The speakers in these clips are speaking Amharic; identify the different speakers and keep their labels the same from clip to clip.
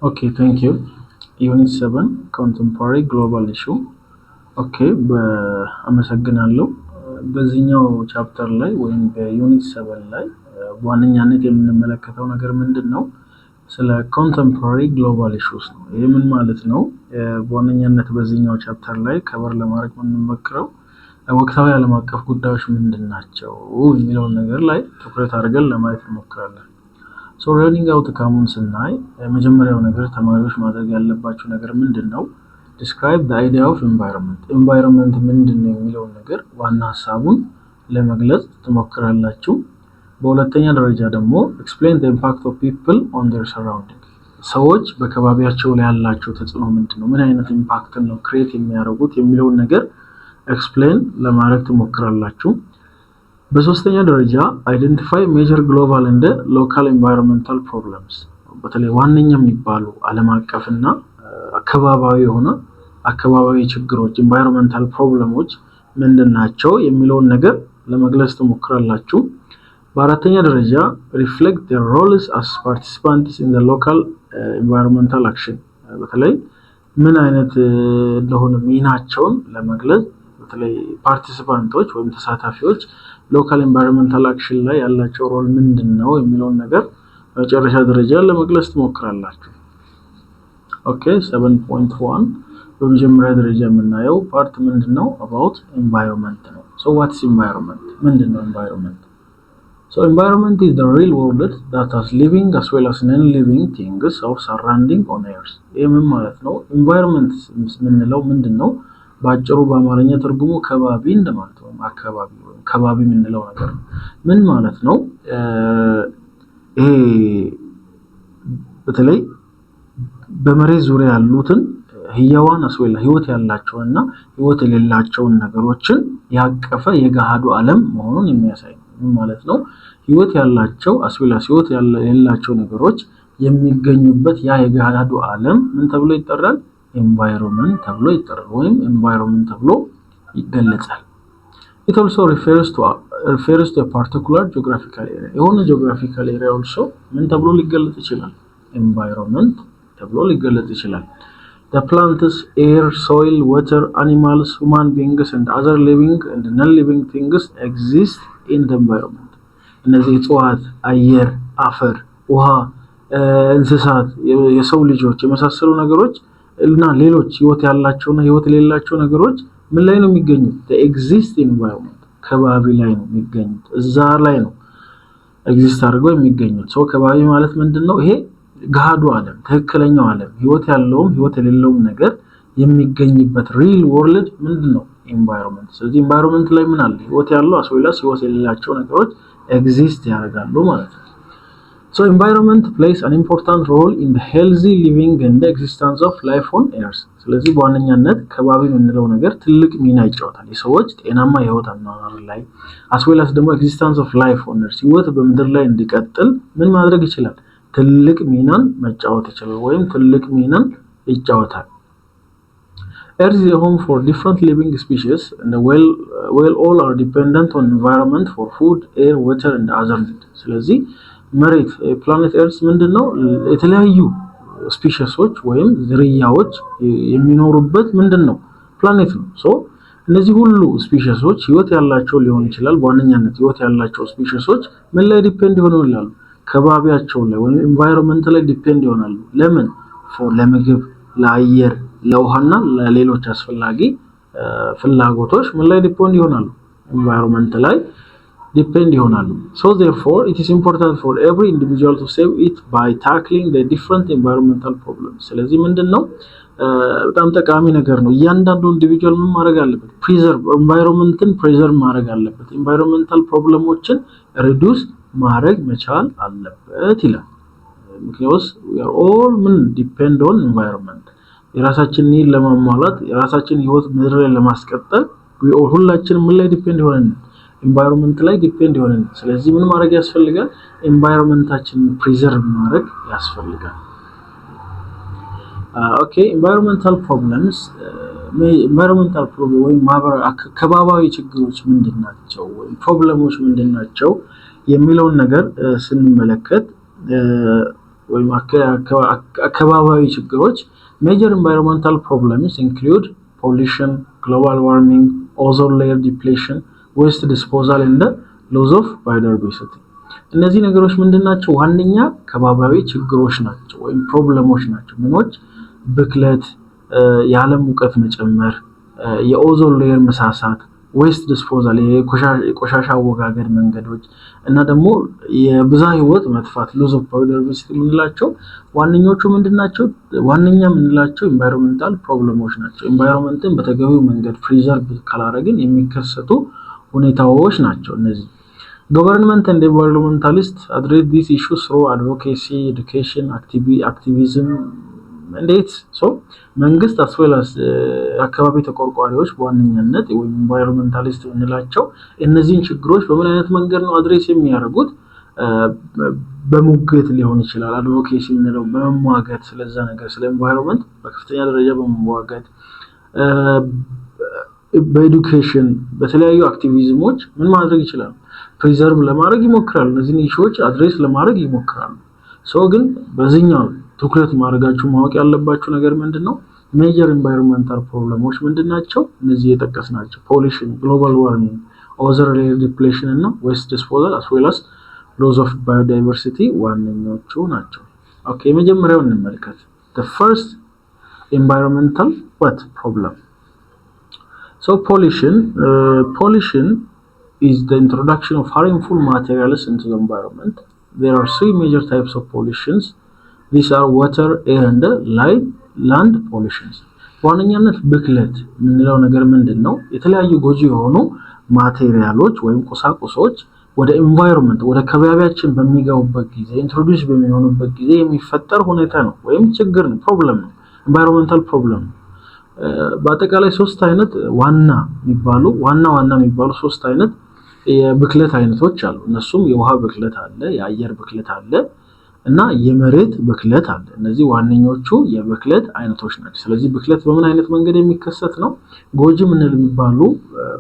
Speaker 1: Okay, thank you. Unit 7 Contemporary Global Issue. Okay, አመሰግናለሁ። በዚህኛው ቻፕተር ላይ ወይም በዩኒት 7 ላይ በዋነኛነት የምንመለከተው ነገር ምንድነው? ስለ contemporary global issues ነው። ይሄ ምን ማለት ነው? በዋነኛነት በዚህኛው ቻፕተር ላይ ከበር ለማድረግ የምንሞክረው ወቅታዊ ዓለም አቀፍ ጉዳዮች ምንድናቸው የሚለውን ነገር ላይ ትኩረት አድርገን ለማየት እንሞክራለን። So learning outcome ስናይ መጀመሪያው ነገር ተማሪዎች ማድረግ ያለባቸው ነገር ምንድነው? Describe the idea of environment. Environment ምንድነው የሚለው ነገር ዋና ሐሳቡን ለመግለጽ ትሞክራላችሁ። በሁለተኛ ደረጃ ደግሞ explain the impact of people on their surroundings. ሰዎች በከባቢያቸው ላይ ያላቸው ተጽዕኖ ምንድነው? ምን አይነት ኢምፓክት ነው ክሬት የሚያደርጉት የሚለው ነገር explain ለማድረግ ትሞክራላችሁ። በሶስተኛ ደረጃ identify major global and local environmental problems. በተለይ ዋነኛ የሚባሉ ዓለም አቀፍና አካባቢያዊ የሆነ አካባቢያዊ ችግሮች environmental problems ምንድናቸው የሚለውን ነገር ለመግለጽ ትሞክራላችሁ። በአራተኛ ደረጃ reflect their roles as participants in the local environmental action. በተለይ ምን አይነት እንደሆነ ሚናቸውን ለመግለጽ በተለይ ፓርቲሲፓንቶች ወይም ተሳታፊዎች local environmental action ላይ ያላቸው ሮል ምንድነው የሚለውን ነገር በመጨረሻ ደረጃ ለመግለጽ ትሞክራላችሁ። ኦኬ 7.1 በመጀመሪያ ደረጃ የምናየው ፓርት ምንድነው? about environment ነው። so what is environment? ምንድነው environment? So environment is the real world that has living as well as non-living things of surrounding on earth. ይሄ ምን ማለት ነው? environment ምንለው ምንድነው? ባጭሩ በአማርኛ ትርጉሙ ከባቢ እንደማለት ነው። አካባቢ ወይም ከባቢ ምንለው ነገር ምን ማለት ነው? ይሄ በተለይ በመሬት ዙሪያ ያሉትን ህያዋን አስወላ ህይወት ያላቸውና ህይወት የሌላቸውን ነገሮችን ያቀፈ የገሃዱ ዓለም መሆኑን የሚያሳይ ነው ማለት ነው። ህይወት ያላቸው አስወላ ህይወት የሌላቸው ነገሮች የሚገኙበት ያ የገሃዱ ዓለም ምን ተብሎ ይጠራል? environment ተብሎ ይጠራል ወይም environment ተብሎ ይገለጻል። It also refers to a particular geographical area. የሆነ geographical area also ምን ተብሎ ሊገለጽ ይችላል? environment ተብሎ ሊገለጽ ይችላል። The plants, air, soil, water, animals, human beings and other living and non-living things exist in the environment. እነዚህ እጽዋት፣ አየር፣ አፈር፣ ውሃ፣ እንስሳት፣ የሰው ልጆች የመሳሰሉ ነገሮች እና ሌሎች ህይወት ያላቸውና ህይወት የሌላቸው ነገሮች ምን ላይ ነው የሚገኙት? they exist in environment ከባቢ ላይ ነው የሚገኙት። እዛ ላይ ነው ኤግዚስት አድርገው የሚገኙት። ሰው ከባቢ ማለት ምንድነው? ይሄ ገሃዱ ዓለም ትክክለኛው ዓለም ህይወት ያለውም ህይወት የሌለውም ነገር የሚገኝበት ሪል ወርልድ ምንድነው? environment። ስለዚህ environment ላይ ምን አለ? ህይወት ያለው አስወላስ ህይወት የሌላቸው ነገሮች ኤግዚስት ያደርጋሉ ማለት ነው። So environment plays an important role in the healthy living and the existence of life on earth. ስለዚህ በዋነኛነት ከባቢ የምንለው ነገር ትልቅ ሚና ይጫወታል የሰዎች ጤናማ ህይወት አኗኗር ላይ as well as ደግሞ existence of life on earth ህይወት በምድር ላይ እንዲቀጥል ምን ማድረግ ይችላል? ትልቅ ሚናን መጫወት ይችላል ወይም ትልቅ ሚናን ይጫወታል። Earth is a home for different living species and well all are dependent on environment for food, air, water and other needs. ስለዚህ መሬት ፕላኔት ኤርስ ምንድነው? የተለያዩ ስፒሺሶች ወይም ዝርያዎች የሚኖሩበት ምንድነው? ፕላኔት ነው። ሶ እነዚህ ሁሉ ስፒሺሶች ህይወት ያላቸው ሊሆን ይችላል። በዋነኛነት ህይወት ያላቸው ስፒሺሶች ምን ላይ ዲፔንድ ይሆናሉ? ከባቢያቸው ላይ ወይም ኤንቫይሮንመንት ላይ ዲፔንድ ይሆናሉ። ለምን? ለምግብ፣ ለአየር፣ ለውሃና ለሌሎች አስፈላጊ ፍላጎቶች ምን ላይ ዲፔንድ ይሆናሉ? ኤንቫይሮንመንት ላይ depend ይሆናሉ። So therefore it is important for every individual to save it by tackling the different environmental problems. ስለዚህ ምንድነው በጣም ጠቃሚ ነገር ነው። እያንዳንዱ ኢንዲቪጁዋል ምን ማድረግ አለበት? preserve environmenትን preserve ማድረግ አለበት። environmental problemዎችን reduce ማድረግ መቻል አለበት ይላል። because we are all depend on environment. የራሳችንን need ለማሟላት የራሳችንን ህይወት ምድር ላይ ለማስቀጠል ሁላችንም ምን ላይ ዲፔንድ ሆነን environment ላይ ዲፔንድ ይሆናል። ስለዚህ ምን ማድረግ ያስፈልጋል? environmentታችንን preserve ማድረግ ያስፈልጋል። ኦኬ environmental problems ወይ ከባባዊ ችግሮች ምንድናቸው ወይ ፕሮብሌሞች ምንድናቸው የሚለውን ነገር ስንመለከት ወይም አካባቢያዊ ችግሮች major environmental problems include pollution, global warming, ozone layer depletion, waste disposal and the loss of biodiversity. እነዚህ ነገሮች ምንድናቸው? ዋነኛ ከባባዊ ችግሮች ናቸው ወይም ፕሮብሌሞች ናቸው። ምኖች ብክለት፣ የዓለም ሙቀት መጨመር፣ የኦዞን ሌየር መሳሳት፣ ዌስት ዲስፖዛል የቆሻሻ አወጋገድ መንገዶች እና ደግሞ የብዝሃ ህይወት መጥፋት ሎስ ኦፍ ባዮዳይቨርሲቲ ምንላቸው ዋነኞቹ ምንድናቸው? ዋነኛ ምንላቸው ኢንቫይሮንመንታል ፕሮብሌሞች ናቸው። ኢንቫይሮንመንትን በተገቢው መንገድ ፕሪዘርቭ ካላረግን የሚከሰቱ ሁኔታዎች ናቸው እነዚህ። Government and environmentalists address these issues through advocacy, education, activism, mandates. So መንግስት as well as አካባቢ ተቆርቋሪዎች በዋነኛነት ወይም environmentalist እንላቸው እነዚህን ችግሮች በምን አይነት መንገድ ነው አድሬስ የሚያደርጉት? በሙግት ሊሆን ይችላል። አድቮኬሲ እንለው በመሟገት ስለዛ ነገር ስለ environment በከፍተኛ ደረጃ በመሟገት በኤዱኬሽን በተለያዩ አክቲቪዝሞች ምን ማድረግ ይችላል? ፕሪዘርቭ ለማድረግ ይሞክራሉ። እነዚህን ኢሹዎች አድሬስ ለማድረግ ይሞክራሉ። ግን በዚህኛው ትኩረት ማድረጋችሁ ማወቅ ያለባችሁ ነገር ምንድነው? ሜጀር ኢንቫይሮንመንታል ፕሮብሌሞች ምንድናቸው? እነዚህ የተጠቀስናቸው ፖሊሽን፣ ግሎባል ዋርሚንግ፣ ኦዞን ሌየር ዲፕሌሽን እና ዌስት ዲስፖዛል as well as loss of biodiversity ዋነኞቹ ናቸው። ኦኬ የመጀመሪያውን እንመልከት። the first environmental problem. So pollution is the introduction of harmful materials into the environment. There are three major types of pollutions. These are water, air and land pollutions. ዋነኛነት ብክለት ምንለው ነገር ምንድነው? የተለያዩ ጎጂ የሆኑ ማቴሪያሎች ወይም ቁሳቁሶች ወደ environment ወደ ከባቢያችን በሚገቡበት ጊዜ ኢንትሮዲዩስ በሚሆኑበት ጊዜ የሚፈጠር ሁኔታ ነው ወይም ችግር ነው፣ ፕሮብለም ነው፣ environmental problem። በአጠቃላይ ሶስት አይነት ዋና የሚባሉ ሶስት አይነት የብክለት አይነቶች አሉ። እነሱም የውሃ ብክለት አለ፣ የአየር ብክለት አለ እና የመሬት ብክለት አለ። እነዚህ ዋነኞቹ የብክለት አይነቶች ናቸው። ስለዚህ ብክለት በምን አይነት መንገድ የሚከሰት ነው? ጎጂ የሚባሉ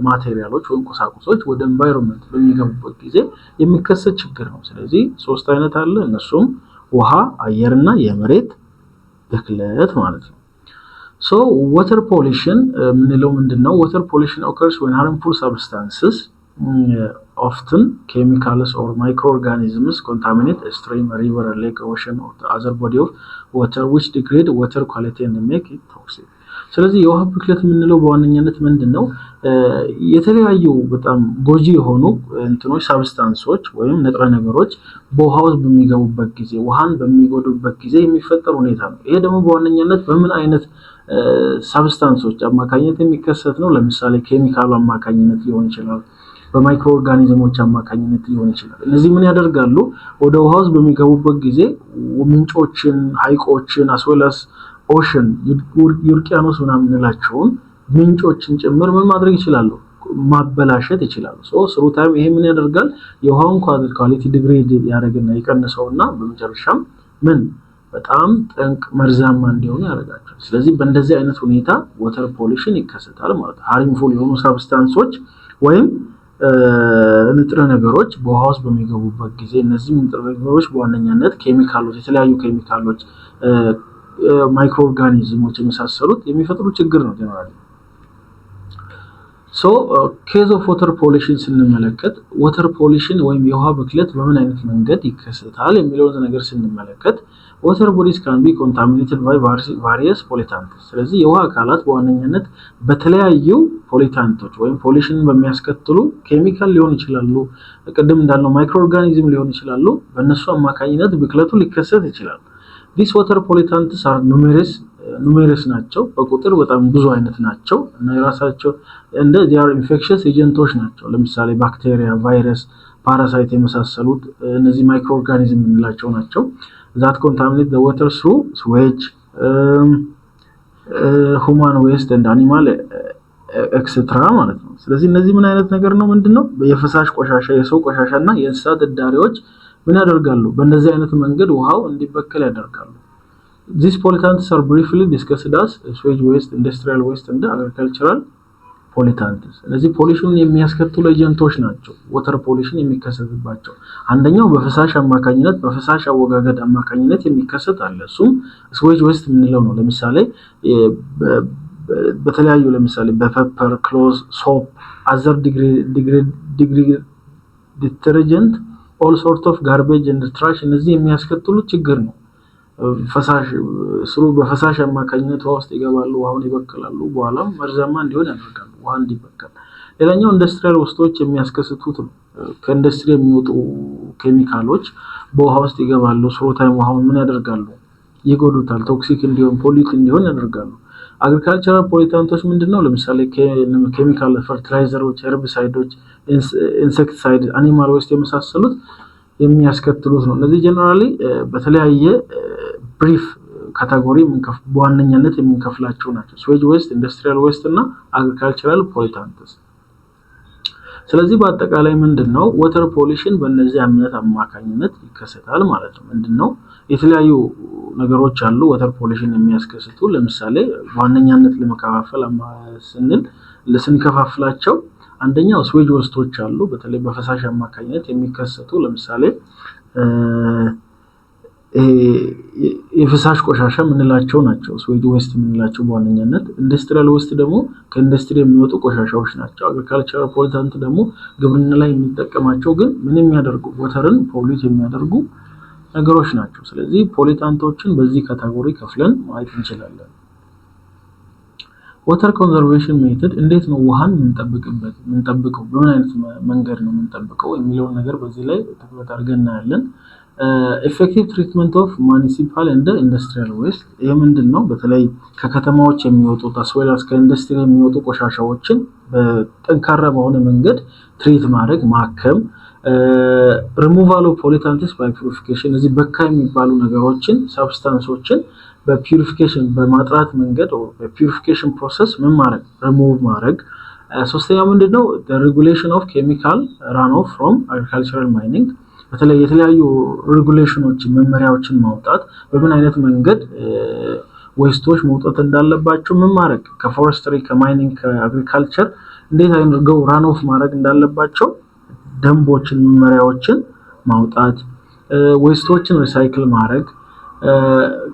Speaker 1: ማቴሪያሎች ወይም ቁሳቁሶች ወደ environment በሚገቡበት ጊዜ የሚከሰት ችግር ነው። ስለዚህ ሶስት አይነት አለ። እነሱም ውሃ፣ አየርና የመሬት ብክለት ማለት ነው። So water pollution ምንለው ምንድነው? Water pollution occurs when harmful substances, often chemicals or microorganisms, contaminate a stream, a river, a lake, ocean or the other body of water which degrade water quality and make it toxic. ስለዚህ የውሃ ብክለት ምንለው በዋነኛነት ምንድነው? የተለያዩ በጣም ጎጂ የሆኑ እንትኖች ሳብስታንሶች ወይም ንጥረ ነገሮች በውሃ ውስጥ በሚገቡበት ጊዜ ውሃን በሚጎዱበት ጊዜ የሚፈጠር ሁኔታ ነው። ይሄ ደግሞ በዋነኛነት በምን አይነት ሳብስታንሶች አማካኝነት የሚከሰት ነው? ለምሳሌ ኬሚካል አማካኝነት ሊሆን ይችላል፣ በማይክሮ ኦርጋኒዝሞች አማካኝነት ሊሆን ይችላል። እነዚህ ምን ያደርጋሉ? ወደ ውሃ ውስጥ በሚገቡበት ጊዜ ምንጮችን፣ ሐይቆችን as well as ኦሽን ዩርቂያኖስ ምናምን እንላቸውን ምንጮችን ጭምር ምን ማድረግ ይችላሉ? ማበላሸት ይችላሉ። ስሩ ታይም ይሄ ምን ያደርጋል? የውሃውን ኳሊቲ ዲግሬድ ያደርግና ይቀንሰውና በመጨረሻም ምን በጣም ጠንቅ መርዛማ እንዲሆኑ ያደርጋቸዋል። ስለዚህ በእንደዚህ አይነት ሁኔታ water pollution ይከሰታል ማለት ነው። harmful የሆኑ ሳብስታንሶች ወይም ንጥረ ነገሮች በውሃ ውስጥ በሚገቡበት ጊዜ እነዚህ ንጥረ ነገሮች በዋነኛነት ኬሚካሎች፣ የተለያዩ ኬሚካሎች፣ ማይክሮ ኦርጋኒዝሞች የመሳሰሉት የሚፈጥሩ ችግር ነው ጀነራሊ። case of water pollution ስንመለከት water pollution ወይም የውሃ ብክለት በምን አይነት መንገድ ይከሰታል የሚለውን ነገር ስንመለከት water bodies can be contaminated by various pollutants. ስለዚህ የውሃ አካላት በዋነኛነት በተለያዩ ፖሊታንቶች ወይም ፖሊሽን በሚያስከትሉ ኬሚካል ሊሆን ይችላሉ፣ ቅድም እንዳልነው ማይክሮ ኦርጋኒዝም ሊሆን ይችላሉ። በእነሱ አማካኝነት ብክለቱ ሊከሰት ይችላል። these water pollutants are numerous ናቸው፣ በቁጥር በጣም ብዙ አይነት ናቸው እና የራሳቸው እንደ they are infectious agents ናቸው። ለምሳሌ ባክቴሪያ፣ ቫይረስ፣ ፓራሳይት የመሳሰሉት እነዚህ ማይክሮ ኦርጋኒዝም እንላቸው ናቸው። that contaminate the water through sewage, human waste and animal etc ማለት ነው። ስለዚህ እነዚህ ምን አይነት ነገር ነው? ምንድነው? የፈሳሽ ቆሻሻ፣ የሰው ቆሻሻና የእንስሳት እዳሪዎች ምን ያደርጋሉ? በእነዚህ አይነት መንገድ ውሃው እንዲበከል ያደርጋሉ። These pollutants are briefly discussed as sewage waste, industrial waste and agricultural ፖሊታንትስ እነዚህ ፖሊሽን የሚያስከትሉ ኤጀንቶች ናቸው ወተር ፖሊሽን የሚከሰትባቸው አንደኛው በፈሳሽ አማካኝነት በፈሳሽ አወጋገድ አማካኝነት የሚከሰት አለ እሱም ስዌጅ ዌስት የምንለው ነው ለምሳሌ በተለያዩ ለምሳሌ በፔፐር ክሎዝ ሶፕ አዘር ዲግሪ ዲተርጀንት all sort of garbage and trash እነዚህ የሚያስከትሉት ችግር ነው ፈሳሽ ስሩ በፈሳሽ አማካኝነት ውስጥ ይገባሉ ውሃውን ይበክላሉ በኋላም መርዛማ እንዲሆን ያደርጋሉ ውሃ እንዲበከል ሌላኛው ኢንዱስትሪያል ወስቶች የሚያስከስቱት ነው ከኢንዱስትሪ የሚወጡ ኬሚካሎች በውሃ ውስጥ ይገባሉ ስሩ ታይም ውሃውን ምን ያደርጋሉ ይጎዱታል ቶክሲክ እንዲሆን ፖሊት እንዲሆን ያደርጋሉ agricultural pollutants ምንድነው ለምሳሌ ኬሚካል ፈርቲላይዘሮች ሄርቢሳይዶች ኢንሴክቲሳይድ አኒማል ዌስት የመሳሰሉት የሚያስከትሉት ነው እነዚህ ጀነራሊ በተለያየ ብሪፍ ካቴጎሪ በዋነኛነት የምንከፍላቸው ናቸው ስዌጅ ዌስት ኢንዱስትሪያል ዌስት እና agricultural pollutants ስለዚህ በአጠቃላይ ምንድነው water pollution በእነዚህ አምነት አማካኝነት ይከሰታል ማለት ነው ምንድነው የተለያዩ ነገሮች አሉ water pollution የሚያስከስቱ ለምሳሌ በዋነኛነት ለመከፋፈል ስንከፋፍላቸው አንደኛው ስዌጅ ዌስቶች አሉ በተለይ በፈሳሽ አማካኝነት የሚከሰቱ ለምሳሌ የፈሳሽ ቆሻሻ ምንላቸው ናቸው ስዌጅ ዌስት ምንላቸው በዋነኛነት ኢንዱስትሪያል ዌስት ደግሞ ከኢንዱስትሪ የሚወጡ ቆሻሻዎች ናቸው agricultural pollutant ደግሞ ግብርና ላይ የሚጠቀማቸው ግን ምንም የሚያደርጉ ወተርን ፖሊት የሚያደርጉ ነገሮች ናቸው ስለዚህ ፖሊታንቶችን በዚህ ካቴጎሪ ከፍለን ማየት እንችላለን water conservation method እንዴት ነው ውሃን ምንጠብቀው በምን አይነት መንገድ ነው ምንጠብቀው የሚለው ነገር በዚህ ላይ ትኩረት አድርገን እናያለን effective treatment of municipal and industrial waste ይሄ ምንድነው በተለይ ከከተማዎች የሚወጡ አስወላስ ከኢንዱስትሪ የሚወጡ ቆሻሻዎችን በጠንካራ በሆነ መንገድ ትሪት ማድረግ ማከም removal of pollutants by purification እዚህ በካይ የሚባሉ ነገሮችን ሰብስታንሶችን በፒዩሪፊኬሽን በማጥራት መንገድ በፒዩሪፊኬሽን ፕሮሰስ ምን ማድረግ remove ማድረግ ሶስተኛው ምንድነው the regulation of chemical runoff from agricultural mining በተለይ የተለያዩ ሬጉሌሽኖች መመሪያዎችን ማውጣት በምን አይነት መንገድ ዌስቶች መውጣት እንዳለባቸው ምን ማድረግ ከፎረስትሪ ከማይኒንግ ከአግሪካልቸር እንዴት አይነርገው ራን ኦፍ ማድረግ እንዳለባቸው ደንቦችን መመሪያዎችን ማውጣት ዌስቶችን ሪሳይክል ማድረግ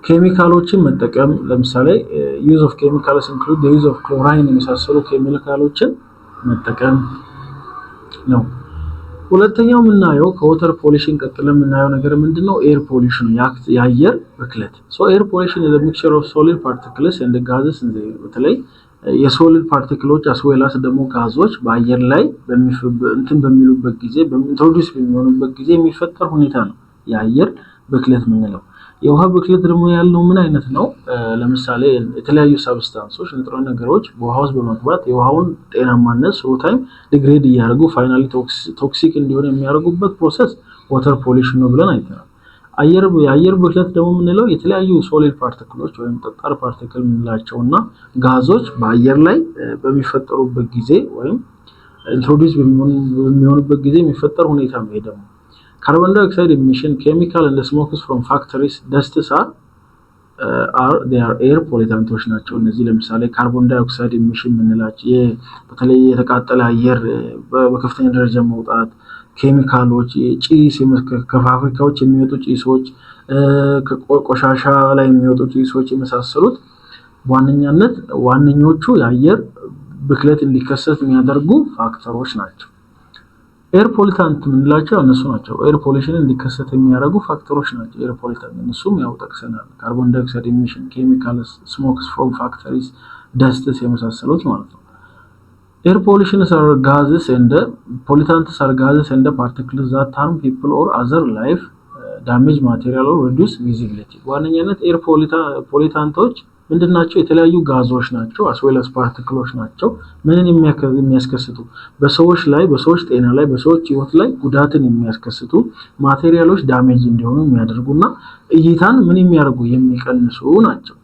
Speaker 1: ኬሚካሎችን መጠቀም ለምሳሌ use of chemicals include the use of chlorine የመሳሰሉ ኬሚካሎችን መጠቀም ነው ሁለተኛው ምናየው ከwater pollution ቀጥለን ምናየው ነገር ምንድነው air pollution የአየር ብክለት so air pollution is a mixture of solid particles and gases in the air በተለይ የሶሊድ ፓርቲክሎች አስወላስ ደግሞ ጋዞች በአየር ላይ እንትን በሚሉበት ጊዜ በኢንትሮዲዩስ በሚሆኑበት ጊዜ የሚፈጠር ሁኔታ ነው የአየር ብክለት ምንለው የውሃ ብክለት ደግሞ ያለው ምን አይነት ነው ለምሳሌ የተለያዩ ሰብስታንሶች ንጥረ ነገሮች በውሃ ውስጥ በመግባት የውሃውን ጤናማነት ስሩ ታይም ዲግሬድ ያደርጉ ፋይናሊ ቶክሲክ እንዲሆን የሚያደርጉበት ፕሮሰስ ዋተር ፖሊሽን ነው ብለን አይተናል የአየር ብክለት ደግሞ ምንለው የተለያዩ ሶሊድ ፓርቲክሎች ወይም ጠጣር ፓርቲክል ምንላቸውና ጋዞች በአየር ላይ በሚፈጠሩበት ጊዜ ወይም ኢንትሮዲዩስ በሚሆኑበት ጊዜ የሚፈጠር ሁኔታ ነው ደግሞ carbon dioxide emission chemical and the smokes from factories dusts they are air pollutants ናቸው እነዚህ ለምሳሌ ካርቦን ዳይኦክሳይድ ኢሚሽን ምንላቸው በተለይ የተቃጠለ አየር በከፍተኛ ደረጃ መውጣት ኬሚካሎች ጭስ ከፋብሪካዎች የሚወጡ ጭሶች ከቆሻሻ ላይ የሚወጡ ጭሶች የመሳሰሉት ዋነኞቹ የአየር ብክለት እንዲከሰት የሚያደርጉ ፋክተሮች ናቸው air pollutant ምንላቸው እነሱ ናቸው air pollution እንዲከሰት የሚያደርጉ ፋክተሮች ናቸው air pollutant እነሱም ያው ጠቅሰናል carbon dioxide emission chemicals smokes from factories dusts የመሳሰሉት ማለት ነው air pollution are gases and pollutants are gases and particles that harm people or other life damage material or reduce visibility ዋነኛነት air pollutants ምንድናቸው የተለያዩ ጋዞች ናቸው አስወላስ ፓርቲክሎች ናቸው ምንን የሚያስከስቱ በሰዎች ላይ በሰዎች ጤና ላይ በሰዎች ህይወት ላይ ጉዳትን የሚያስከስቱ ማቴሪያሎች ዳሜጅ እንዲሆኑ የሚያደርጉና እይታን ምን የሚያደርጉ የሚቀንሱ ናቸው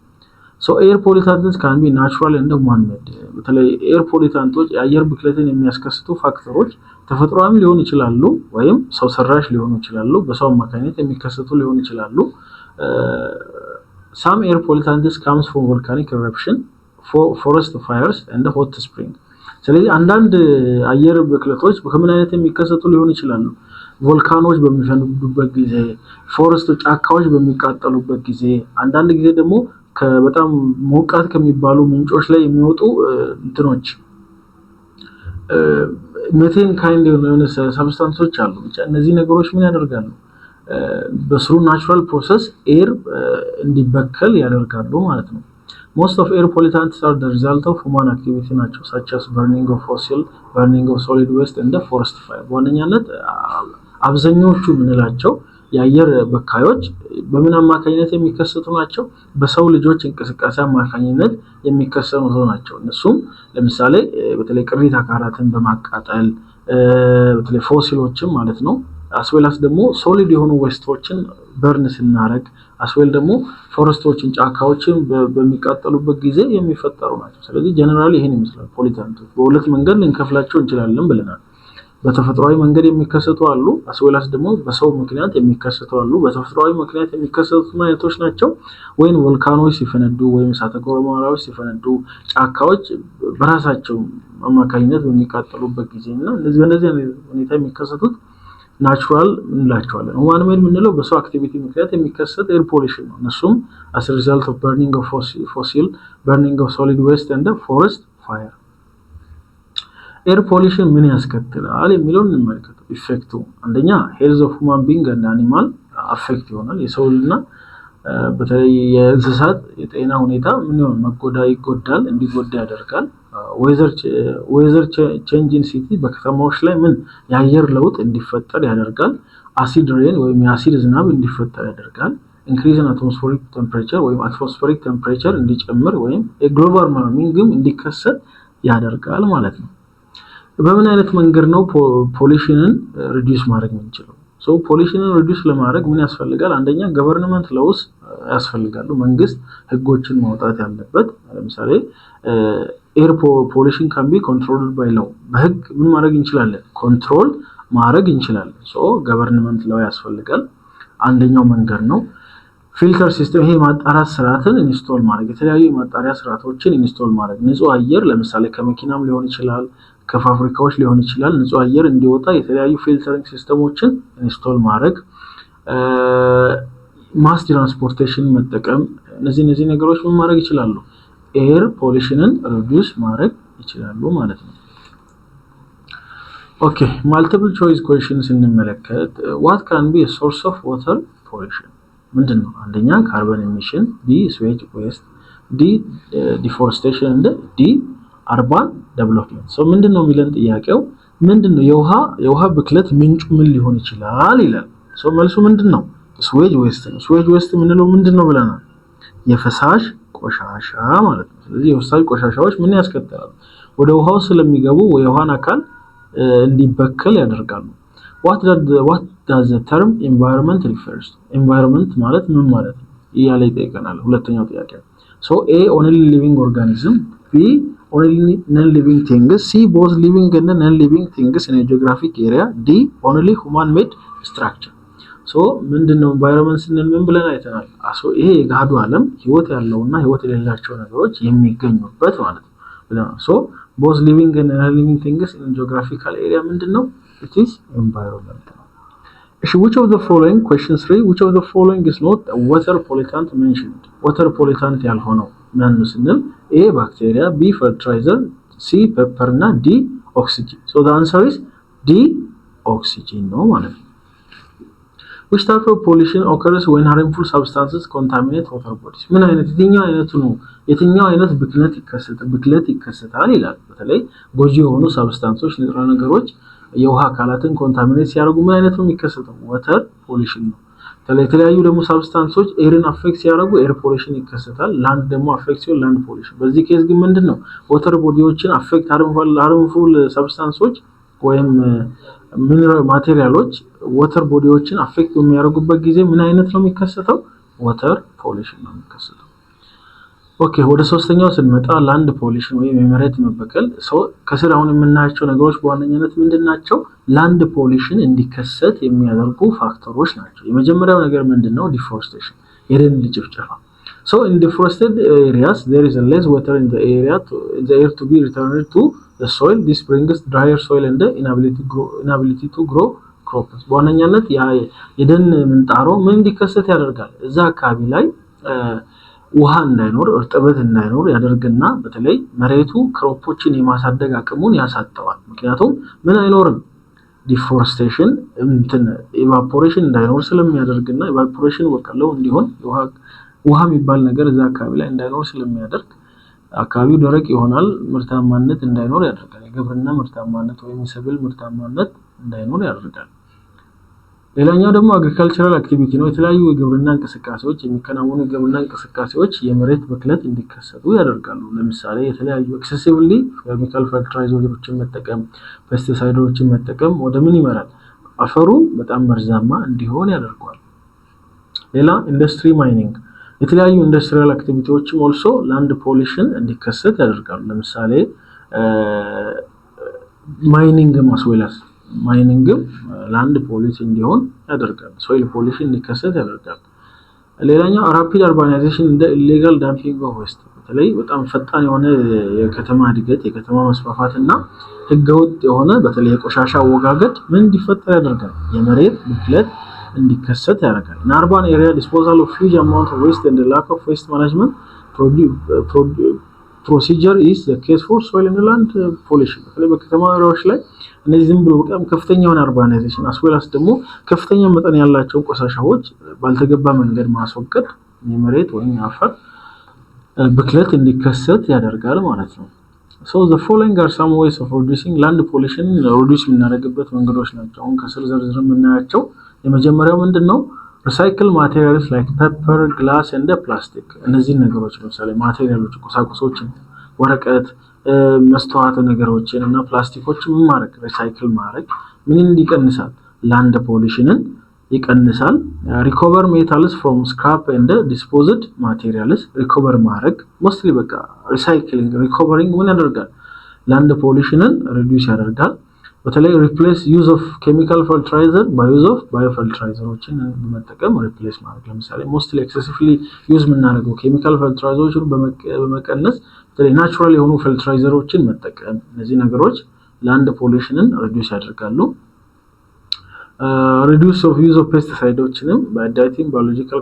Speaker 1: so air pollutants can be natural and man-made በተለይ air pollutants የአየር ብክለትን የሚያስከስቱ ፋክተሮች ተፈጥሯዊም ሊሆኑ ይችላሉ ወይም ሰው ሰራሽ ሊሆኑ ይችላሉ በሰው አማካኝነት የሚከሰቱ ሊሆኑ ይችላሉ some air pollutants comes from volcanic eruption forest fires and hot spring ስለዚህ አንዳንድ አየር ብክለቶች ከምን አይነት የሚከሰቱ ሊሆን ይችላሉ? ቮልካኖች በሚፈነዱበት ጊዜ፣ ፎረስት ጫካዎች በሚቃጠሉበት ጊዜ፣ አንዳንድ ጊዜ ደግሞ በጣም ሞቃት ከሚባሉ ምንጮች ላይ የሚወጡ እንትኖች ሜቴን ካይንድ የሆነ ሰብስታንሶች አሉ። ብቻ እነዚህ ነገሮች ምን ያደርጋሉ? በስሩ ናቹራል ፕሮሰስ ኤር እንዲበከል ያደርጋሉ ማለት ነው። Most of air pollutants are the result of human activity ናቸው such as burning of fossil, burning of solid waste and the forest fire። በዋነኛነት አብዛኞቹ ምንላቸው የአየር በካዮች በምን አማካኝነት የሚከሰቱ ናቸው? በሰው ልጆች እንቅስቃሴ አማካኝነት የሚከሰቱ ናቸው። እነሱም ለምሳሌ በተለይ ቅሪተ አካላትን በማቃጠል በተለይ ፎሲሎችን ማለት ነው አስዌላስ ደግሞ ሶሊድ የሆኑ ዌስቶችን በርን ስናረግ አስዌል ደግሞ ፎረስቶችን ጫካዎችን በሚቃጠሉበት ጊዜ የሚፈጠሩ ናቸው። ስለዚህ ጀነራሊ ይሄን ይመስላል ፖሊታንቶች በሁለት መንገድ ልንከፍላቸው እንችላለን ብለናል። በተፈጥሯዊ መንገድ የሚከሰቱ አሉ፣ አስዌላስ ደግሞ በሰው ምክንያት የሚከሰቱ አሉ። በተፈጥሯዊ ምክንያት የሚከሰቱ አይነቶች ናቸው ወይም ቮልካኖች ሲፈነዱ ወይም እሳተ ገሞራዎች ሲፈነዱ ጫካዎች በራሳቸው አማካኝነት በሚቃጠሉበት ጊዜና በእነዚህ ሁኔታ የሚከሰቱት ናቹራል እንላቸዋለን። ሁማን ሜድ የምንለው በሰው አክቲቪቲ ምክንያት የሚከሰት ኤር ፖሊሽን ነው። እነሱም as a result of burning of fossil, burning of solid waste and the forest fire። ኤር ፖሊሽን ምን ያስከትላል የሚለውን እንመልከተው። ኢፌክቱ አንደኛ ሄልዝ ኦፍ ሁማን ቢንግ እና አኒማል አፌክት ይሆናል። የሰውና በተለይ የእንስሳት የጤና ሁኔታ ምን ይጎዳል፣ እንዲጎዳ ያደርጋል። ዌዘር ቼንጅ ኢን ሲቲ በከተማዎች ላይ ምን የአየር ለውጥ እንዲፈጠር ያደርጋል። አሲድ ሬን ወይም የአሲድ ዝናብ እንዲፈጠር ያደርጋል። ኢንክሪዝ ኢን አትሞስፌሪክ ቴምፕሬቸር ወይም አትሞስፌሪክ ቴምፕሬቸር እንዲጨምር ወይም የግሎባል ዋርሚንግም እንዲከሰት ያደርጋል ማለት ነው። በምን አይነት መንገድ ነው ፖሊሽንን ሪዲዩስ ማድረግ የምንችለው? ፖሊሽንን ሪዲዩስ ለማድረግ ምን ያስፈልጋል? አንደኛ ገቨርንመንት ሎውስ ያስፈልጋሉ። መንግስት ህጎችን ማውጣት ያለበት። ለምሳሌ ኤር ፖሊሽን ካን ቢ ኮንትሮልድ ባይ ሎው በህግ ምን ማድረግ እንችላለን? ኮንትሮል ማድረግ እንችላለን። ገቨርንመንት ሎው ያስፈልጋል። አንደኛው መንገድ ነው። ፊልተር ሲስተም ይሄ ማጣራት ስርዓትን ኢንስቶል ማድረግ፣ የተለያዩ ማጣሪያ ስርዓቶችን ኢንስቶል ማድረግ። ንጹህ አየር ለምሳሌ ከመኪናም ሊሆን ይችላል ከፋብሪካዎች ሊሆን ይችላል ንጹህ አየር እንዲወጣ የተለያዩ ፊልተሪንግ ሲስተሞችን ኢንስቶል ማድረግ፣ ማስ ትራንስፖርቴሽን መጠቀም። እነዚህ ነገሮች ምን ማድረግ ይችላሉ? ኤር ፖሊሽንን ሪዲዩስ ማድረግ ይችላሉ ማለት ነው። ኦኬ ማልቲፕል ቾይስ ኩዌስችንስ እንመለከት። ዋት ካን ቢ a source of water pollution? ምንድነው? አንደኛ ካርበን ኤሚሽን፣ ቢ ስዌጅ ዌስት፣ ዲ ዲፎሬስቴሽን እንደ ዲ አርባን ዴቨሎፕመንት። ምንድነው የሚለን ጥያቄው? ምንድነው የውሃ ብክለት ምንጩ ምን ሊሆን ይችላል ይላል። መልሱ ምንድነው? ስዌጅ ዌስት ነው። ስዌጅ ዌስት ምንለው ምንድነው ብለናል? የፈሳሽ ቆሻሻ ማለት ነው። ስለዚህ የፈሳሽ ቆሻሻዎች ምን ያስከትላሉ? ወደ ውሃው ስለሚገቡ የውሃን አካል እንዲበከል ያደርጋሉ። what does the term environment refers to? environment ማለት ምን ማለት ነው እያለ ይጠይቀናል። ሁለተኛው ጥያቄ A only living organism, B only non-living things, C both living and non-living things in a geographic area, D only human-made structure። ምንድነው environment ስንል ምን ብለን አይተናል? ይሄ የጋዱ ዓለም ህይወት ያለውና ህይወት የሌላቸው ነገሮች የሚገኙበት ማለት ነው። both living and non-living things in a geographical area ምንድነው? It is environment። which of the following, question 3, which of the following is not a water pollutant mentioned? water pollutant ያልሆነው ማን ነው ስንል A bacteria, B fertilizer, C pepper እና D oxygen። the answer is D oxygen ነው ማለት ነው። which type of pollution occurs when harmful substances contaminate water bodies? ምን አይነት የትኛው አይነት ብክለት ይከሰታል ይላል። በተለይ ጎጂ የሆኑ ሰብስታንሶች ንጥረ ነገሮች የውሃ አካላትን ኮንታሚኔት ሲያደርጉ ምን አይነት ነው የሚከሰተው? ዋተር ፖሊሽን ነው። የተለያዩ ደግሞ ሰብስታንሶች ኤርን አፌክት ሲያደርጉ ኤር ፖሊሽን ይከሰታል። ላንድ ደግሞ አፌክት ሲሆን ላንድ ፖሊሽን። በዚህ ኬዝ ግን ምንድነው ዋተር ቦዲዎችን አፌክት harmful ሰብስታንሶች ወይም ሚነራል ማቴሪያሎች ዋተር ቦዲዎችን አፌክት የሚያደርጉበት ጊዜ ምን አይነት ነው የሚከሰተው? ዋተር ፖሊሽን ነው የሚከሰተው። ኦኬ ወደ ሶስተኛው ስንመጣ ላንድ ፖሊሽን ወይም የመሬት መበከል። ከስር አሁን የምናያቸው ነገሮች በዋነኛነት ምንድናቸው? ላንድ ፖሊሽን እንዲከሰት የሚያደርጉ ፋክተሮች ናቸው። የመጀመሪያው ነገር ምንድነው? ዲፎሬስቴሽን፣ የደን ጭፍጨፋ። in deforested areas there is less water in the air to be returned to the soil. This brings drier soil and the inability to grow crops. በዋነኛነት የደን ምንጣሮ ምን እንዲከሰት ያደርጋል? እዛ አካባቢ ላይ ውሃ እንዳይኖር እርጥበት እንዳይኖር ያደርግና በተለይ መሬቱ ክሮፖችን የማሳደግ አቅሙን ያሳጣዋል። ምክንያቱም ምን አይኖርም? ዲፎረስቴሽን ኢቫፖሬሽን እንዳይኖር ስለሚያደርግና ኢቫፖሬሽን ወቀለው እንዲሆን ውሃ የሚባል ነገር እዛ አካባቢ ላይ እንዳይኖር ስለሚያደርግ አካባቢው ደረቅ ይሆናል። ምርታማነት እንዳይኖር ያደርጋል። የግብርና ምርታማነት ወይም የሰብል ምርታማነት እንዳይኖር ያደርጋል። ሌላኛው ደግሞ አግሪካልቸራል አክቲቪቲ ነው። የተለያዩ የግብርና እንቅስቃሴዎች የሚከናወኑ የግብርና እንቅስቃሴዎች የመሬት ብክለት እንዲከሰቱ ያደርጋሉ። ለምሳሌ የተለያዩ ኤክሰሲቭሊ ኬሚካል ፈርቲላይዘሮችን መጠቀም፣ ፔስቲሳይዶችን መጠቀም ወደ ምን ይመራል? አፈሩ በጣም መርዛማ እንዲሆን ያደርጋል። ሌላ ኢንዱስትሪ ማይኒንግ፣ የተለያዩ ኢንዱስትሪያል አክቲቪቲዎችም ኦልሶ ላንድ ፖሊሽን እንዲከሰት ያደርጋሉ። ለምሳሌ ማይኒንግ ማስወላስ ማይኒንግም ላንድ ፖሊሲ እንዲሆን ያደርጋል። ሶይል ፖሊሽን እንዲከሰት ያደርጋል። ሌላኛው ራፒድ አርባናይዜሽን እንደ ኢሌጋል ዳምፒንግ ኦፍ ዌስት፣ በተለይ በጣም ፈጣን የሆነ የከተማ እድገት የከተማ መስፋፋትና ህገወጥ የሆነ በተለይ የቆሻሻ አወጋገድ ምን እንዲፈጠር ያደርጋል? የመሬት ብክለት እንዲከሰት ያደርጋል። In urban area disposal of huge amount of waste and the lack of waste management procedure is the case for soil and land pollution። በተለይ በከተማ ኤሪያዎች ላይ እነዚህ ዝም ብሎ በጣም ከፍተኛ የሆነ አርባናይዜሽን አስወላስ ደግሞ ከፍተኛ መጠን ያላቸው ቆሻሻዎች ባልተገባ መንገድ ማስወገድ የመሬት ወይም የአፈር ብክለት እንዲከሰት ያደርጋል ማለት ነው። So the following are some ways of reducing land pollution reduce የምናደርግበት መንገዶች ናቸው። አሁን ከስር ዝርዝር የምናያቸው የመጀመሪያው ምንድነው? recycle materials like paper, glass and plastic። እነዚህ ነገሮች ለምሳሌ ማቴሪያሎች ቁሳቁሶችን ወረቀት መስተዋት ነገሮችን እና ፕላስቲኮችን ማድረግ ሪሳይክል ማድረግ ምን እንዲቀንሳል? ላንድ ፖሊሽንን ይቀንሳል። recover metals from scrap and disposed materials recover ማድረግ ሞስትሊ በቃ ሪሳይክሊንግ ሪኮቨሪንግ ምን ያደርጋል? ላንድ ፖሊሽንን ሪዲዩስ ያደርጋል። በተለይ replace use of chemical fertilizer by use of biofertilizerዎችን በመጠቀም replace ማድረግ። ለምሳሌ ሞስትሊ excessively use የምናደርገው ኬሚካል ፈርቲላይዘሮችን በመቀነስ በተለይ ናቹራል የሆኑ ፈርቲላይዘሮችን መጠቀም። እነዚህ ነገሮች ላንድ ፖሊሽንን ሪዲዩስ ያደርጋሉ። reduce of use of pesticideዎችንም by adapting biological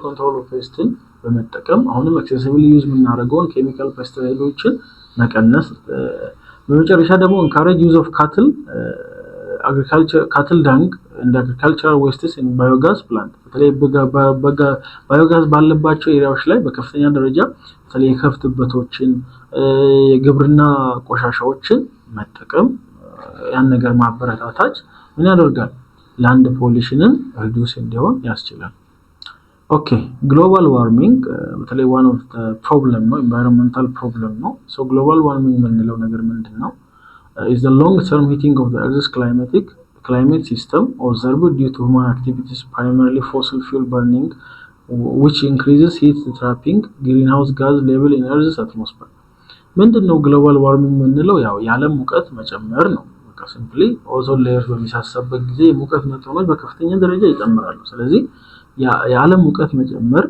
Speaker 1: control of pestin በመጠቀም አሁንም excessively use የምናደርገውን ኬሚካል ፔስቲሳይዶችን መቀነስ። በመጨረሻ ደግሞ encourage use of cattle dung and agricultural wastes in biogas plant። በተለይ ባዮጋዝ ባለባቸው ኤሪያዎች ላይ በከፍተኛ ደረጃ በተለይ የከብት እበቶችን የግብርና ቆሻሻዎችን መጠቀም ያን ነገር ማበረታታት ምን ያደርጋል? ላንድ ፖሊሽንን ሪዲዩስ እንዲሆን ያስችላል። ኦኬ ግሎባል ዋርሚንግ በተለይ one of the problem ነው environmental problem ነው። so global warming የምንለው ነገር ምንድነው? is the long term heating of the earth's climate system observed due to human activities primarily fossil fuel burning which increases heat trapping greenhouse gas level in earth's atmosphere። ምንድነው ግሎባል ዋርሚንግ የምንለው? ያው የዓለም ሙቀት መጨመር ነው። በቃ ሲምፕሊ ኦዞን ሌየር በሚሳሳበት ጊዜ የሙቀት መጠኖች በከፍተኛ ደረጃ ይጨምራሉ። ስለዚህ የዓለም ሙቀት መጨመር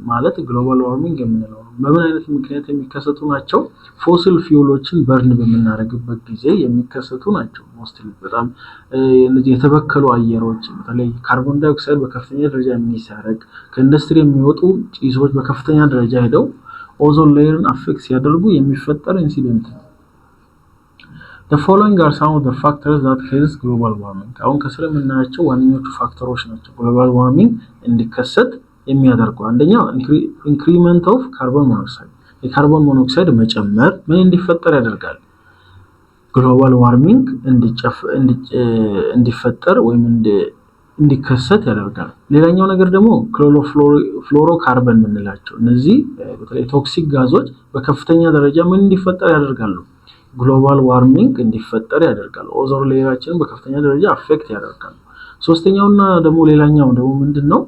Speaker 1: ማለት ግሎባል ዋርሚንግ የምንለው ነው። በምን አይነት ምክንያት የሚከሰቱ ናቸው? ፎሲል ፊውሎችን በርን በመናረግበት ጊዜ የሚከሰቱ ናቸው። ሞስትሊ በጣም እነዚህ የተበከሉ አየሮች በተለይ ካርቦን ዳይኦክሳይድ በከፍተኛ ደረጃ የሚያሳርቅ ከኢንዱስትሪ የሚወጡ ጭሶች በከፍተኛ ደረጃ ሄደው ኦዞን ሌየርን አፌክት ሲያደርጉ የሚፈጠር ኢንሲደንት ነው። The following are some of the factors that cause global warming። አሁን ከስር የምናያቸው ዋነኞቹ ፋክተሮች ናቸው ግሎባል ዋርሚንግ እንዲከሰት የሚያደርጉ። አንደኛው increment of carbon monoxide የካርቦን ሞኖክሳይድ መጨመር ምን እንዲፈጠር ያደርጋል? ግሎባል ዋርሚንግ እንዲፈጠር ወይም እንዲከሰት ያደርጋል። ሌላኛው ነገር ደግሞ ክሎሮፍሎሮካርበን የምንላቸው እነዚህ በተለይ ቶክሲክ ጋዞች በከፍተኛ ደረጃ ምን እንዲፈጠር ያደርጋሉ? ግሎባል ዋርሚንግ እንዲፈጠር ያደርጋል። ኦዞን ሌየራችንን በከፍተኛ ደረጃ አፌክት ያደርጋል። ሶስተኛውና ደግሞ ሌላኛው ደግሞ ምንድነው?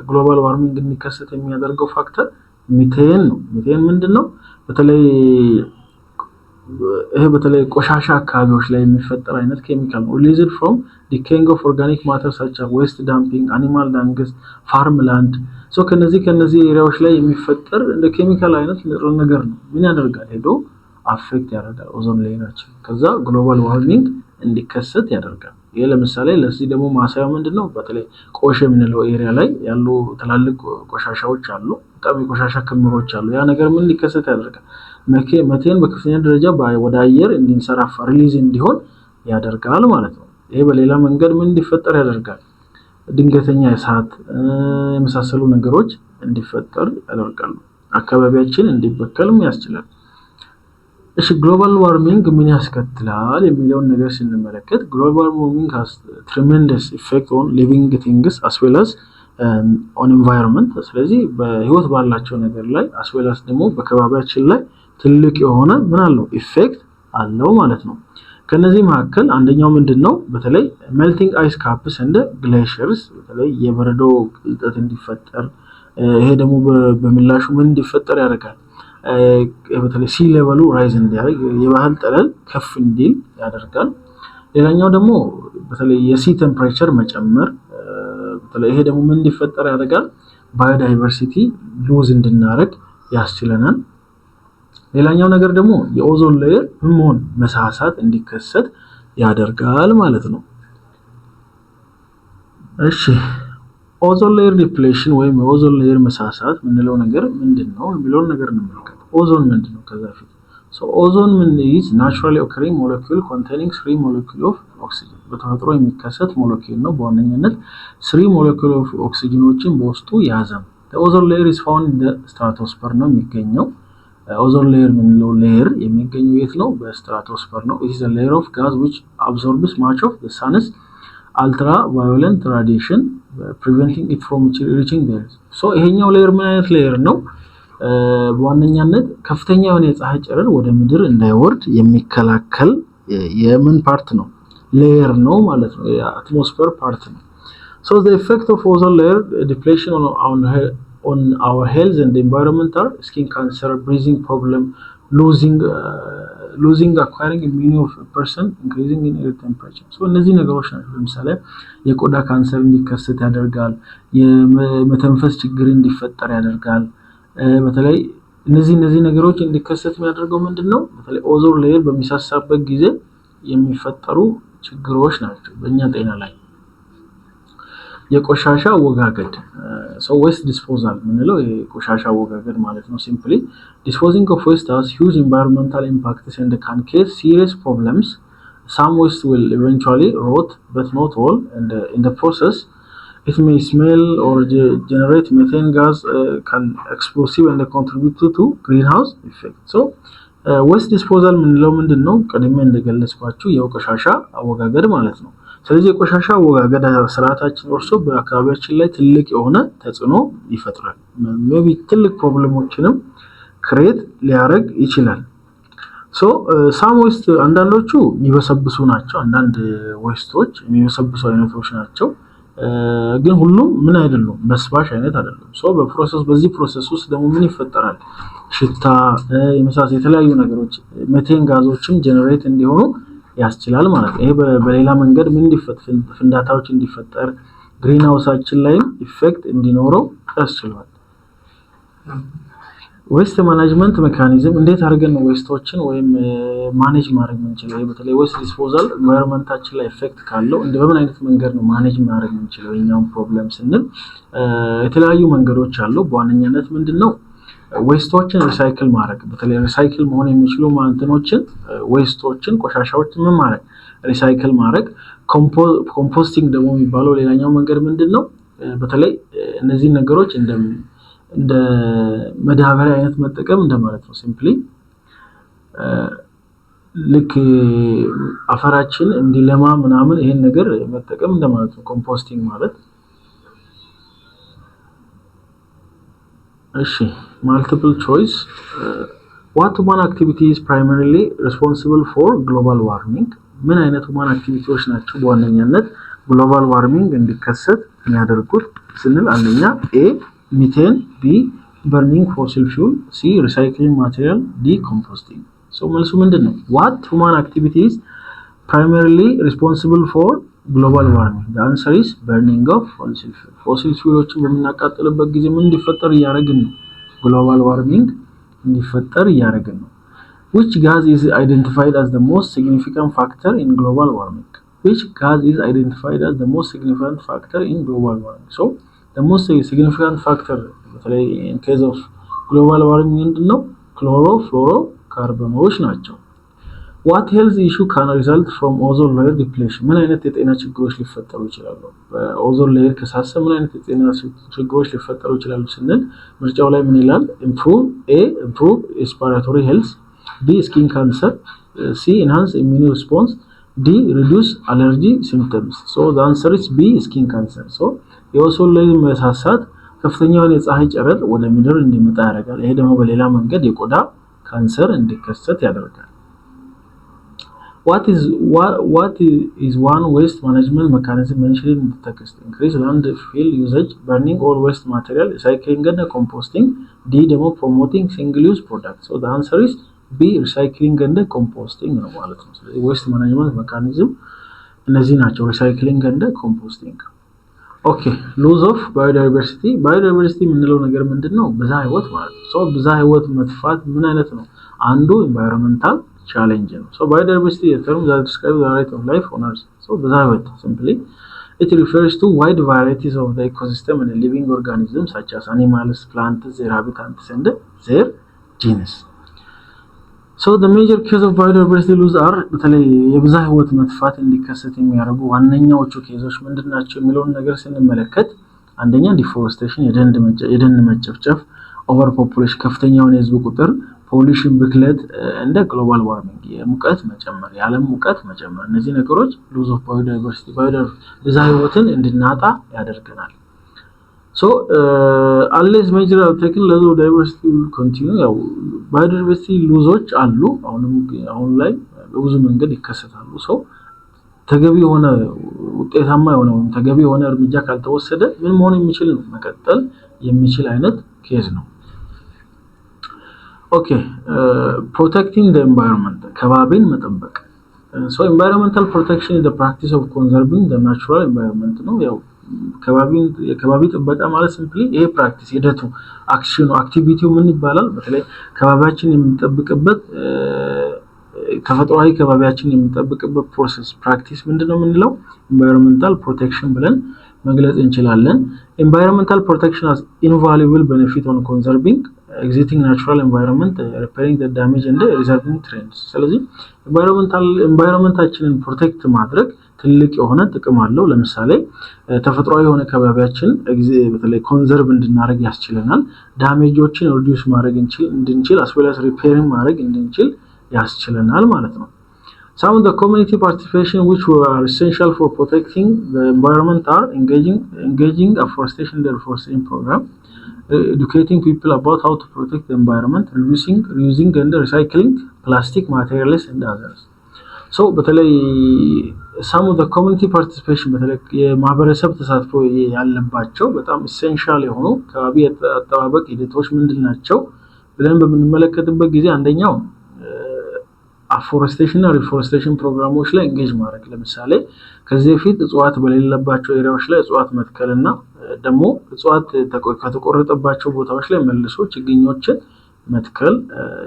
Speaker 1: ግሎባል ዋርሚንግ እንዲከሰት የሚያደርገው ፋክተር ሚቴን ነው። ሚቴን ምንድነው? በተለይ ቆሻሻ አካባቢዎች ላይ የሚፈጠር አይነት ኬሚካል ነው። released from decaying of organic matter such as waste dumping, animal dung, farmland። ከነዚህ ኤሪያዎች ላይ የሚፈጠር እንደ ኬሚካል አይነት ነገር ነው። ምን ያደርጋል? ሄዶ አፌክት ያደርጋል ኦዞን ሌየራችን ከዛ ግሎባል ዋርሚንግ እንዲከሰት ያደርጋል ይሄ ለምሳሌ ለዚህ ደግሞ ማሳያው ምንድነው በተለይ ቆሼ የምንለው ኤሪያ ላይ ያሉ ትላልቅ ቆሻሻዎች አሉ በጣም የቆሻሻ ክምሮች አሉ ያ ነገር ምን እንዲከሰት ያደርጋል መቴን በከፍተኛ ደረጃ ወደ አየር እንዲንሰራፋ ሪሊዝ እንዲሆን ያደርጋል ማለት ነው ይሄ በሌላ መንገድ ምን እንዲፈጠር ያደርጋል ድንገተኛ እሳት የመሳሰሉ ነገሮች እንዲፈጠር ያደርጋሉ አካባቢያችን እንዲበከልም ያስችላል እሺ ግሎባል ዋርሚንግ ምን ያስከትላል የሚለውን ነገር ስንመለከት ግሎባል ዋርሚንግ has tremendous effect on living things as well as on environment ስለዚህ በህይወት ባላቸው ነገር ላይ as well as ደግሞ በከባቢያችን ላይ ትልቅ የሆነ ምን አለው ኢፌክት አለው ማለት ነው ከነዚህ መካከል አንደኛው ምንድነው በተለይ melting ice caps and glaciers በተለይ የበረዶ ቅልጠት እንዲፈጠር ይሄ ደግሞ በምላሹ ምን እንዲፈጠር ያደርጋል በተለይ ሲ ሌቨሉ ራይዝ እንዲያደርግ የባህር ጠለል ከፍ እንዲል ያደርጋል ሌላኛው ደግሞ በተለይ የሲ ቴምፕሬቸር መጨመር በተለይ ይሄ ደግሞ ምን እንዲፈጠር ያደርጋል ባዮዳይቨርሲቲ ሉዝ እንድናረግ ያስችለናል ሌላኛው ነገር ደግሞ የኦዞን ሌየር ምን መሳሳት እንዲከሰት ያደርጋል ማለት ነው እሺ ኦዞን ሌየር ዲፕሌሽን ወይም የኦዞን ሌየር መሳሳት ምንለው ነገር ምንድነው የሚለው ነገር እንመልከት ኦዞን ምንድነው ከዛፊት ኦዞን ምን is naturally occurring molecule containing 3 molecule of oxygen በተፈጥሮ የሚከሰት ሞለኪውል ነው በዋነኝነት 3 molecule of oxygenዎችን በውስጡ ያዘ the ozone layer is found in the stratosphere ነው የሚገኘው ozone layer ምንለው ሌየር የሚገኘው የት ነው በስትራቶስፌር ነው it is a layer of gas which absorbs much of the sun's ultraviolet radiation preventing it from reaching the earth so ይሄኛው ሌየር ምን አይነት ሌየር ነው በዋነኛነት ከፍተኛ የሆነ የፀሐይ ጨረር ወደ ምድር እንዳይወርድ የሚከላከል የምን ፓርት ነው ሌየር ነው ማለት ነው የአትሞስፌር ፓርት ነው so the effect of ozone layer depletion on our health and environment are skin cancer breathing problem losing acquiring immunity of a person increasing in air temperature so እነዚህ ነገሮች ናቸው ለምሳሌ የቆዳ ካንሰር እንዲከሰት ያደርጋል የመተንፈስ ችግር እንዲፈጠር ያደርጋል በተለይ እነዚህ ነገሮች እንዲከሰት የሚያደርገው ምንድነው በተለይ ኦዞን ሌየር በሚሳሳበት ጊዜ የሚፈጠሩ ችግሮች ናቸው በእኛ ጤና ላይ የቆሻሻ አወጋገድ so waste disposal ምንለው የቆሻሻ አወጋገድ ማለት ነው simply disposing of waste has huge environmental impacts and can cause serious problems some waste will eventually rot but not all and in the process it may smell or generate methane gas can explosive and contribute to greenhouse effect so waste disposal ምንለው ምንድነው ቀደም እንደገለጽኳችሁ የቆሻሻ አወጋገድ ማለት ነው ስለዚህ የቆሻሻ አወጋገድ ስርዓታችን ወርሶ በአካባቢያችን ላይ ትልቅ የሆነ ተጽዕኖ ይፈጥራል ሜቢ ትልቅ ፕሮብሌሞችንም ክሬት ሊያረግ ይችላል so some waste አንዳንዶቹ የሚበሰብሱ ናቸው አንዳንድ ዌስቶች የሚበሰብሱ አይነቶች ናቸው ግን ሁሉም ምን አይደሉም በስባሽ አይነት አይደሉም so በዚህ ፕሮሰስ ውስጥ ደግሞ ምን ይፈጠራል ሽታ የመሳሰሉ የተለያዩ ነገሮች ሜቴን ጋዞችም ጀነሬት እንዲሆኑ ያስችላል ማለት ነው ይሄ በሌላ መንገድ ምን እንዲፈጠር ፍንዳታዎች እንዲፈጠር ግሪን ሃውሳችን ላይ ኢፌክት እንዲኖረው ያስችላል ዌስት ማኔጅመንት ሜካኒዝም እንዴት አድርገን ነው ዌስቶችን ወይም ማኔጅ ማድረግ የምንችለው በተለይ ዌስት ዲስፖዛል ኢንቫይሮንመንታችን ላይ ኢፌክት ካለው በምን አይነት መንገድ ነው ማኔጅ ማድረግ የምንችለው የኛው ፕሮብለም ስንል የተለያዩ መንገዶች አሉ በዋነኛነት ምንድነው ዌስቶችን ሪሳይክል ማድረግ በተለይ ሪሳይክል መሆን የሚችሉ ማንተኖችን ዌስቶችን ቆሻሻዎችን ምን ማድረግ ሪሳይክል ማድረግ ኮምፖስቲንግ ደግሞ የሚባለው ሌላኛው መንገድ ምንድነው በተለይ እነዚህ ነገሮች እንደ መዳበሪያ አይነት መጠቀም እንደማለት ነው ሲምፕሊ ልክ አፈራችን እንዲለማ ምናምን ይሄን ነገር መጠቀም እንደማለት ነው ኮምፖስቲንግ ማለት እሺ multiple choice what human activity is primarily responsible for global warming ምን አይነት human activities ናቸው በዋነኛነት global warming እንዲከሰት የሚያደርጉት ስንል አንደኛ A methane B burning fossil fuel C recycling material D composting so መልሱ ምንድነው what human activities primarily responsible for global warming the answer is burning of fossil fuelዎችን በመናቃጠልበት ጊዜ ምን እንዲፈጠር ያደርግን ነው global warming እንዲፈጠር ያደርግን ነው which gas is identified as the most significant factor in global warming? Which gas is identified as the most significant factor in global warming? So the most significant factor in case of global warming ምንድነው? ክሎሮፍሎሮካርቦኖች ናቸው። What health issue can result from ozone layer depletion? ምን አይነት የጤና ችግሮች ሊፈጠሩ ይችላሉ? በኦዞን ሌየር ከሳሰ ምን አይነት የጤና ችግሮች ሊፈጠሩ ይችላሉ ስንል ምርጫው ላይ ምን ይላል? improve respiratory health, B skin cancer, C enhance immune response, D reduce allergy symptoms. So the answer is B skin cancer. So የኦዞን ሌየር መሳሳት ከፍተኛ የሆነ የፀሐይ ጨረር ወደ ምድር እንዲመጣ ያደርጋል። ይሄ ደግሞ በሌላ መንገድ የቆዳ ካንሰር እንዲከሰት ያደርጋል። What is one waste management mechanism mentioned in the text? Increase landfill usage, burning all waste material, recycling and composting, D demo promoting single-use products. So the answer is B recycling and composting ነው ማለት ነው። ስለዚህ waste management mechanism እነዚህ ናቸው recycling and composting። Okay, loss of biodiversity የምንለው ነገር ምንድነው? ብዝሃ ህይወት ማለት ነው። So ብዝሃ ህይወት መጥፋት ምን አይነት ነው? አንዱ environmental challenge ነው። So biodiversity is a term that describes the variety of life on earth. So ብዝሃ ህይወት simply it refers to wide varieties of the ecosystem and living organisms such as animals, plants, their habitats and their genus. So the major cause of biodiversity loss are በተለይ የብዝሃ ህይወት መጥፋት እንዲከሰት የሚያደርጉ ዋነኛዎቹ ኬዞች ምንድናቸው የሚለውን ነገር ስንመለከት አንደኛ ዲፎሬስቴሽን የደን መጨፍጨፍ፣ ኦቨር ፖፑሌሽን ከፍተኛ የሆነ የህዝብ ቁጥር፣ ፖሊሽን ብክለት እንደ ግሎባል ዋርሚንግ የሙቀት መጨመር የዓለም ሙቀት መጨመር እነዚህ ነገሮች ሎስ ኦፍ ባዮዳይቨርሲቲ ብዝሃ ህይወትን እንድናጣ ያደርገናል። So unless measures are taken, loss of diversity will continue. ያው biodiversity ሎሶች አሉ አሁን ላይ በብዙ መንገድ ይከሰታሉ። So ተገቢ የሆነ ውጤታማ የሆነ ተገቢ የሆነ እርምጃ ካልተወሰደ ምን መሆን የሚችል ነው መቀጠል የሚችል አይነት ኬዝ ነው። Okay, protecting the environment ከባቢን መጠበቅ So environmental protection is the practice of conserving the natural environment ነው። ያው ከባቢ ጥበቃ ማለት ሲምፕሊ ይሄ ፕራክቲስ ሂደቱ አክሽኑ አክቲቪቲው ምን ይባላል? በተለይ ከባቢያችን የምንጠብቅበት ተፈጥሯዊ ከባቢያችን የምንጠብቅበት ፕሮሰስ ፕራክቲስ ምንድነው የምንለው? environmental protection ብለን መግለጽ እንችላለን። environmental protection has invaluable benefit on conserving existing natural environment, repairing the damage and reserving trends. ስለዚህ environmentአችንን ፕሮቴክት ማድረግ ትልቅ የሆነ ጥቅም አለው። ለምሳሌ ተፈጥሯዊ የሆነ ከባቢያችን በተለይ ኮንዘርቭ እንድናደርግ ያስችለናል። ዳሜጆችን ሪዲዩስ ማድረግ እንድንችል as well as repairing ማድረግ እንድንችል ያስችለናል ማለት ነው። Some of the community participation which are essential for protecting the environment are engaging afforestation and reforestation program, educating people about how to protect the environment, reusing and recycling plastic materials and others. So በተለይ some of the community participation በተለይ የማህበረሰብ ተሳትፎ ያለባቸው በጣም essential የሆኑ ከባቢ አጠባበቅ ሂደቶች ምንድናቸው ብለን በምንመለከትበት ጊዜ አንደኛው አፎሬስቴሽን እና ሪፎሬስቴሽን ፕሮግራሞች ላይ ኤንጌጅ ማድረግ ለምሳሌ ከዚህ በፊት እጽዋት በሌለባቸው ኤሪያዎች ላይ እጽዋት መትከልና ደግሞ እጽዋት ከተቆረጠባቸው ቦታዎች ላይ መልሶ ችግኞችን መትከል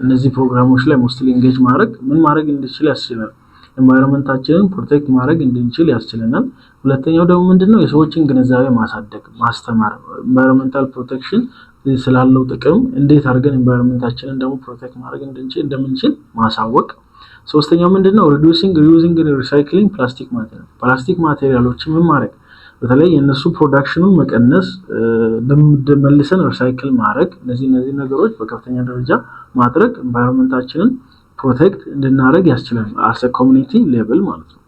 Speaker 1: እነዚህ ፕሮግራሞች ላይ ሞስትሊ ኤንጌጅ ማድረግ ምን ማድረግ እንድንችል ያስችላል environmentአችንን ፕሮቴክት ማድረግ እንድንችል ያስችለናል። ሁለተኛው ደግሞ ምንድነው የሰዎችን ግንዛቤ ማሳደግ ማስተማር environmental protection ስላለው ጥቅም እንዴት አድርገን environmentአችንን ደግሞ ፕሮቴክት ማድረግ እንደምንችል ማሳወቅ። ሶስተኛው ምንድነው reducing reusing and recycling plastic ማቴሪያሎችን ምን ማድረግ በተለይ የነሱ ፕሮዳክሽኑን መቀነስ መልሰን ሪሳይክል ማድረግ እነዚህ ነገሮች በከፍተኛ ደረጃ ማድረግ environmentአችንን ፕሮቴክት እንድናደርግ ያስችላል as a community level ማለት ነው።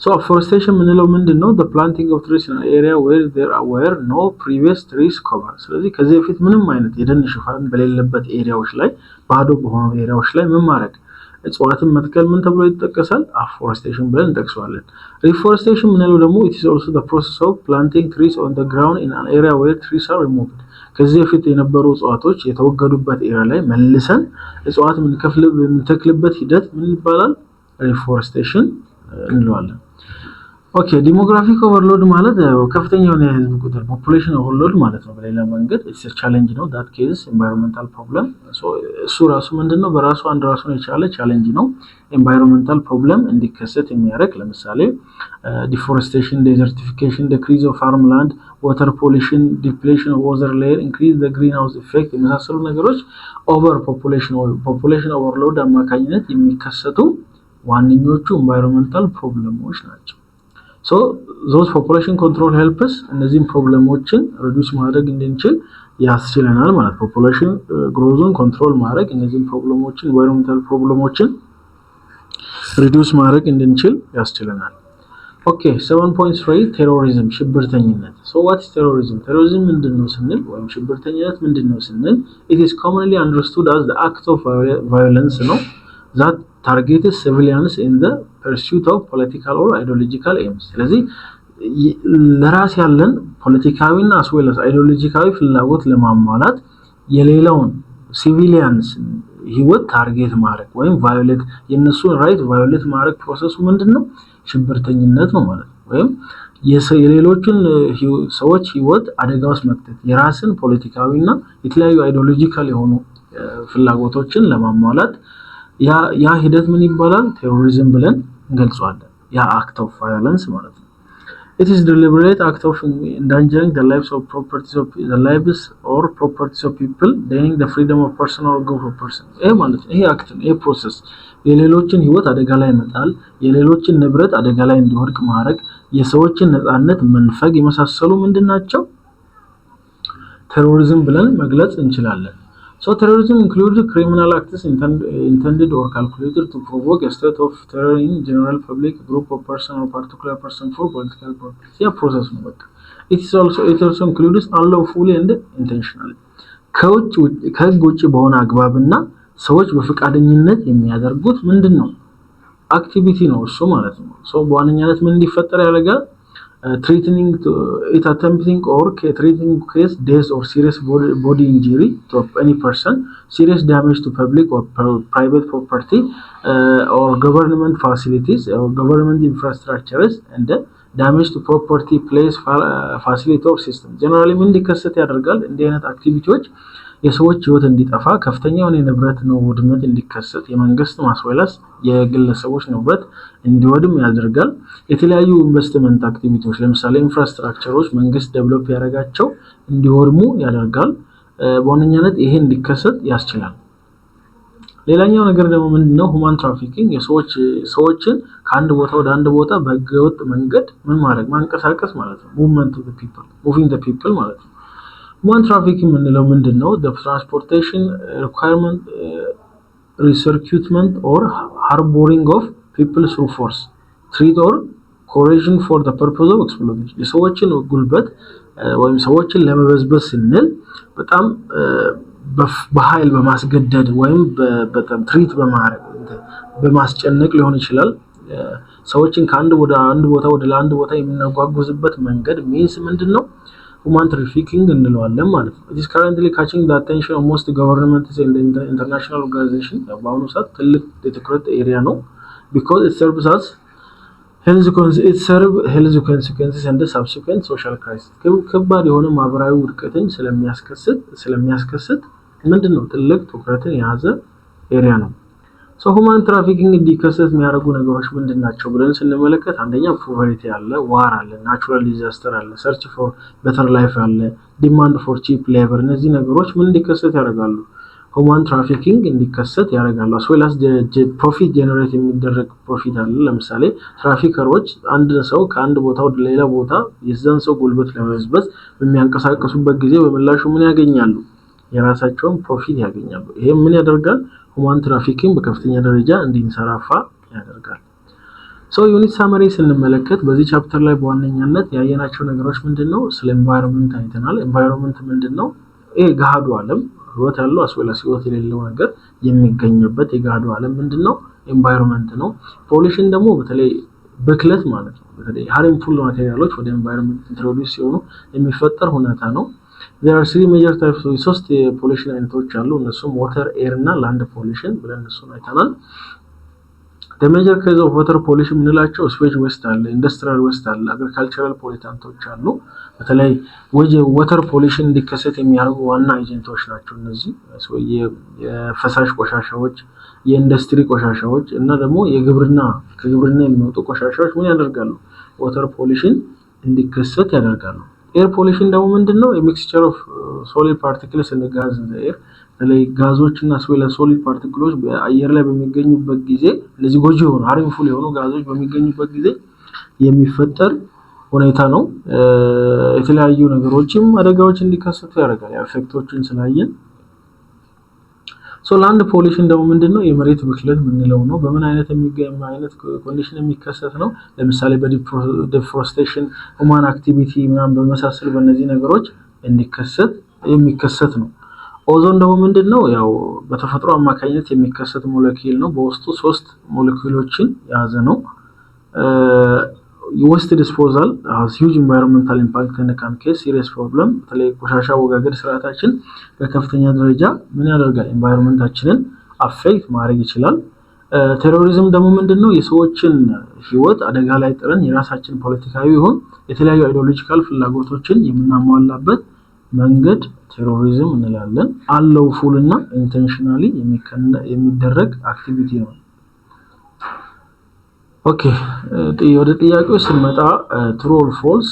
Speaker 1: So afforestation ምንለው ምንድነው? The planting of trees in an area where there were no previous trees cover. ስለዚህ ከዚህ በፊት ምንም አይነት የደን ሽፋን በሌለበት ኤሪያዎች ላይ ባዶ በሆኑ ኤሪያዎች ላይ ምን ማድረግ እጽዋትን መትከል ምን ተብሎ ይጠቀሳል? afforestation ብለን እንጠቅሰዋለን። reforestation ምንለው ደግሞ it is also the process of planting trees on the ground in an area where trees are removed. ከዚህ በፊት የነበሩ እጽዋቶች የተወገዱበት ኤሪያ ላይ መልሰን እጽዋት የምንተክልበት ሂደት ምን ይባላል? reforestation እንለዋለን። ኦኬ ዲሞግራፊክ ኦቨርሎድ ማለት ከፍተኛ የሆነ የህዝብ ቁጥር ፖፑሌሽን ኦቨርሎድ ማለት ነው። በሌላ መንገድ ኢትስ ቻሌንጅ ነው ዳት ኬዝ ኤንቫይሮንመንታል ፕሮብለም። እሱ ራሱ ምንድነው በራሱ አንድ ራሱን የቻለ ቻሌንጅ ነው። ኤንቫይሮንመንታል ፕሮብለም እንዲከሰት የሚያደርግ ለምሳሌ ዲፎሬስቴሽን፣ ዴዘርቲፊኬሽን፣ ዲክሪዝ ኦፍ ፋርምላንድ፣ ዋተር ፖሊሽን፣ ዲፕሌሽን ኦፍ ኦዘር ሌየር፣ ኢንክሪዝ ዘ ግሪን ሃውስ ኢፌክት የመሳሰሉ ነገሮች ኦቨር ፖፑሌሽን ኦቨርሎድ አማካኝነት የሚከሰቱ ዋነኞቹ ኤንቫይሮንመንታል ፕሮብለሞች ናቸው። So those population control helps እነዚህን ፕሮብለሞችን ሪዱስ ማድረግ እንድንችል ያስችለናል ማለት ፖፑሌሽን ግሮዝን ኮንትሮል ማድረግ እነዚህን ፕሮብለሞችን ኤንቫይሮንመንታል ፕሮብለሞችን ሪዱስ ማድረግ እንድንችል ያስችለናል። ኦኬ 7.3 ቴሮሪዝም ሽብርተኝነት። So what is terrorism? Terrorism ምንድነው ስንል ወይም ሽብርተኝነት ምንድነው ስንል it is commonly understood as the act of violence ነው that targeted civilians in the pursuit of political or ideological aims። ስለዚህ ለራስ ያለን ፖለቲካዊና አስወለስ አይዲዮሎጂካዊ ፍላጎት ለማሟላት የሌላውን ሲቪሊያንስ ህይወት ታርጌት ማድረግ ወይም ቫዮሌት የነሱን ራይት ቫዮሌት ማድረግ ፕሮሰሱ ምንድነው? ሽብርተኝነት ነው ማለት ነው። ወይም የሌሎችን ሰዎች ህይወት አደጋ ውስጥ መክተት የራስን ፖለቲካዊና የተለያዩ አይዲዮሎጂካል የሆኑ ፍላጎቶችን ለማሟላት ያ ሂደት ምን ይባላል? ቴሮሪዝም ብለን እንገልጸዋለን። ያ አክት ኦፍ ቫዮለንስ ማለት ነው። It is deliberate act of endangering the lives or properties of people, denying the freedom of person or group of persons። ማለት ይሄ አክት ነው። ይሄ ፕሮሰስ የሌሎችን ህይወት አደጋ ላይ መጣል፣ የሌሎችን ንብረት አደጋ ላይ እንዲወድቅ ማድረግ፣ የሰዎችን ነፃነት መንፈግ የመሳሰሉ ምንድናቸው? ቴሮሪዝም ብለን መግለጽ እንችላለን። So terrorism includes criminal acts intended or calculated to provoke a state of terror in general public, group of person or particular person for political purposes. Yeah, process ነው በቃ። It also includes unlawfully and intentionally ከህግ ውጭ በሆነ አግባብና ሰዎች በፈቃደኝነት የሚያደርጉት ምንድነው? አክቲቪቲ ነው እሱ ማለት ነው። So በዋነኛነት ምን እንዲፈጠር ያደርጋል? Threatening to attempting or threatening to cause death or serious body injury to any person, serious damage to public or private property or government facilities or government infrastructures, and damage to property, place, facility or system. Generally ምን እንዲከሰት ያደርጋል? እንዲህ አይነት አክቲቪቲዎች የሰዎች ህይወት እንዲጠፋ ከፍተኛ የሆነ ንብረት ነው ውድመት እንዲከሰት የመንግስት ማስወላስ የግለሰቦች ንብረት እንዲወድም ያደርጋል። የተለያዩ ኢንቨስትመንት አክቲቪቲዎች ለምሳሌ ኢንፍራስትራክቸሮች መንግስት ዴቨሎፕ ያደርጋቸው እንዲወድሙ ያደርጋል። በዋነኛነት ይሄ እንዲከሰት ያስችላል። ሌላኛው ነገር ደግሞ ምንድነው? ሁማን ትራፊኪንግ ሰዎችን ከአንድ ቦታ ወደ አንድ ቦታ በህገወጥ መንገድ ምን ማድረግ ማንቀሳቀስ ማለት ነው። ሙቭመንት ኦፍ ፒፕል ሙቪንግ ዘ ፒፕል ማለት ነው። ሁማን ትራፊኪንግ የምንለው ምንድነው? the transportation requirement recruitment or harboring of people through force, threat or coercion for the purpose of exploitation። የሰዎችን ጉልበት ወይም ሰዎችን ለመበዝበዝ ስንል በጣም በኃይል በማስገደድ ወይም በጣም ትሪት በማድረግ በማስጨነቅ ሊሆን ይችላል። ሰዎችን ከአንድ ቦታ ወደ አንድ ቦታ የምናጓጉዝበት መንገድ ሚንስ ምንድነው? ሁማን ትራፊኪንግ እንለዋለን ማለት ነው። It is currently catching the attention of most governments and international organizations። በአሁኑ ሰዓት ትልቅ የትኩረት ኤሪያ ነው because it serves as health consequences and subsequent social crisis። ከባድ የሆነ ማህበራዊ ውድቀትን ስለሚያስከስት ምንድነው ትልቅ ትኩረትን የያዘ ኤሪያ ነው። So ሁማን ትራፊኪንግ እንዲከሰት የሚያደርጉ ነገሮች ምንድናቸው ብለን ስንመለከት አንደኛ ፖቨርቲ አለ፣ ዋር አለ፣ ናቹራል ዲዛስተር አለ፣ ሰርች ፎር ቤተር ላይፍ አለ፣ ዲማንድ ፎር ቺፕ ሌበር። እነዚህ ነገሮች ምን እንዲከሰት ያደርጋሉ? ሁማን ትራፊኪንግ እንዲከሰት ያደርጋሉ። አስዌላስ ፕሮፊት ጀነሬት የሚደረግ ፕሮፊት አለ። ለምሳሌ ትራፊከሮች አንድ ሰው ከአንድ ቦታ ወደ ሌላ ቦታ የዛን ሰው ጉልበት ለመበዝበዝ በሚያንቀሳቀሱበት ጊዜ በምላሹ ምን ያገኛሉ? የራሳቸውን ፕሮፊት ያገኛሉ። ይሄ ምን ያደርጋል? ሁማን ትራፊኪንግ በከፍተኛ ደረጃ እንዲንሰራፋ ያደርጋል። ዩኒት ሳመሪ ስንመለከት በዚህ ቻፕተር ላይ በዋነኛነት ያየናቸው ነገሮች ምንድነው? ስለ ኤንቫይሮንመንት አይተናል። ኤንቫይሮንመንት ምንድነው? ይሄ ገሃዱ ዓለም ህይወት ያለው አስወላስ ህይወት የሌለው ነገር የሚገኝበት የገሃዱ ዓለም ምንድነው? ኤንቫይሮንመንት ነው። ፖሊሽን ደግሞ በተለይ ብክለት ማለት ነው። በተለይ ሃርምፉል ማቴሪያሎች ወደ ኤንቫይሮንመንት ኢንትሮዲዩስ ሲሆኑ የሚፈጠር ሁኔታ ነው። There are three major types of ሶስት የፖሊሽን አይነቶች አሉ። እነሱም ዋተር፣ ኤር እና ላንድ ፖሊሽን ብለን እነሱን አይተናል። the major cause of water pollution ምንላቸው sewage waste አለ industrial waste አለ agricultural pollutants አሉ በተለይ water pollution እንዲከሰት የሚያደርጉ ዋና ኤጀንቶች ናቸው እነዚህ የፈሳሽ ቆሻሻዎች የኢንዱስትሪ ቆሻሻዎች እና ደግሞ ከግብርና የሚወጡ ቆሻሻዎች ምን ያደርጋሉ water pollution እንዲከሰት ያደርጋሉ air pollution ደግሞ ምንድነው a mixture of solid particles and gas in the air ለይ ጋዞችና solid particles በአየር ላይ በሚገኙበት ጊዜ ለዚህ ጎጂ የሆኑ harmful የሆኑ ጋዞች በሚገኙበት ጊዜ የሚፈጠር ሁኔታ ነው የተለያዩ ነገሮችም አደጋዎች እንዲከሰቱ ያደርጋል ኢፌክቶችን ስላየን land pollution ደግሞ ምንድነው የመሬት ብክለት ምንለው ነው በምን አይነት ኮንዲሽን የሚከሰት ነው ለምሳሌ በዲፎሬስቴሽን human activity ምናምን በመሳሰሉ በእነዚህ ነገሮች የሚከሰት ነው ኦዞን ደግሞ ምንድነው ያው በተፈጥሮ አማካኝነት የሚከሰት ሞለኪል ነው በውስጡ 3 ሞለኪሎችን ያዘ ነው waste disposal has huge environmental impact and can cause serious problem በተለይ ቆሻሻ ወጋገድ ስርዓታችን በከፍተኛ ደረጃ ምን ያደርጋል environmentአችንን affect ማድረግ ይችላል ቴሮሪዝም ደግሞ ምንድነው የሰዎችን ህይወት አደጋ ላይ ጥረን የራሳችን ፖለቲካዊ ይሁን የተለያዩ አይዲዮሎጂካል ፍላጎቶችን የምናሟላበት መንገድ ቴሮሪዝም እንላለን unlawful እና intentionally የሚደረግ አክቲቪቲ ነው ኦኬ ወደ ጥያቄው ስንመጣ true or false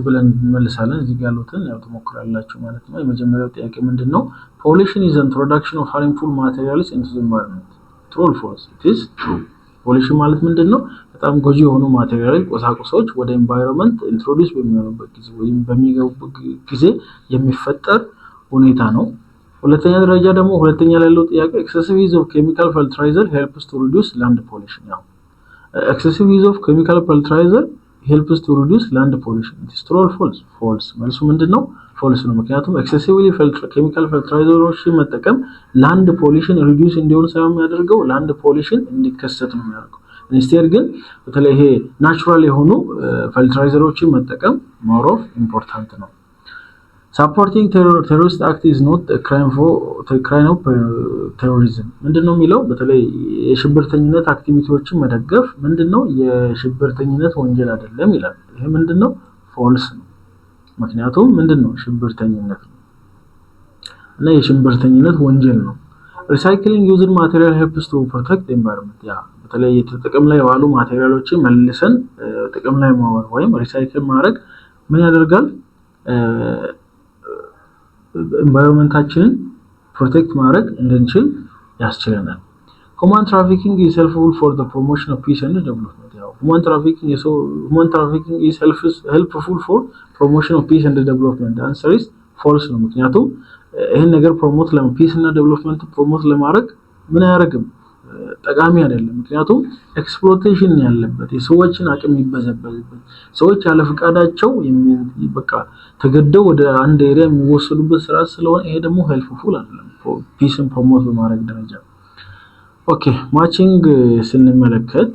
Speaker 1: ብለን እንመልሳለን እዚህ ጋር ያሉትን ያው ተሞክራላችሁ ማለት ነው የመጀመሪያው ጥያቄ ምንድነው pollution is the introduction of harmful materials into the environment true or false it is true pollution ማለት ምንድነው በጣም ጎጂ የሆኑ ማቴሪያሎች ቁሳቁሶች ወደ environment introduce በሚሆኑበት ጊዜ ወይም በሚገቡበት ጊዜ የሚፈጠር ሁኔታ ነው ሁለተኛ ደረጃ ደግሞ ሁለተኛ ላይ ያለው ጥያቄ excessive use of chemical fertilizer helps to reduce land pollution ያው excessive use of chemical fertilizer helps to reduce land pollution it is true or false false መልሱ ምንድነው false ነው ምክንያቱም excessively chemical fertilizerዎችን መጠቀም land pollution reduce እንዲሆን ሳይሆን የሚያደርገው land pollution እንዲከሰት ነው የሚያደርገው instead ግን በተለይ ይሄ ናቹራል የሆኑ fertilizerዎችን መጠቀም more of important ነው supporting terrorist act is not a crime of terrorism ምንድነው የሚለው በተለይ የሽብርተኝነት አክቲቪቲዎችን መደገፍ ምንድነው የሽብርተኝነት ወንጀል አይደለም ይላል ይሄ ምንድነው false ነው ምክንያቱም ምንድነው ሽብርተኝነት ነው እና የሽብርተኝነት ወንጀል ነው recycling used material helps to protect the environment ያ በተለይ የተጠቀም ላይ ያሉ ማቴሪያሎችን መልሰን ጥቅም ላይ ማዋል ወይም ሪሳይክል ማድረግ ምን ያደርጋል environmentአችንን protect ማድረግ እንድንችል ያስችለናል human trafficking is helpful for the promotion of peace and development ያው human trafficking is helpful for promotion of peace and development the answer is false ነው ምክንያቱም ይሄን ነገር ፕሮሞት ለፒስ እና ዴቨሎፕመንት ፕሮሞት ለማድረግ ምን ያደርግም ጠቃሚ አይደለም ምክንያቱም ኤክስፕሎይቴሽን ያለበት የሰዎችን አቅም ይበዘበዝበት ሰዎች ያለ ፍቃዳቸው በቃ ተገደው ወደ አንድ ኤሪያ የሚወሰዱበት ስራ ስለሆነ ይሄ ደግሞ ሄልፕፉል አይደለም ፒስን ፕሮሞት በማድረግ ደረጃ ኦኬ ማቺንግ ስንመለከት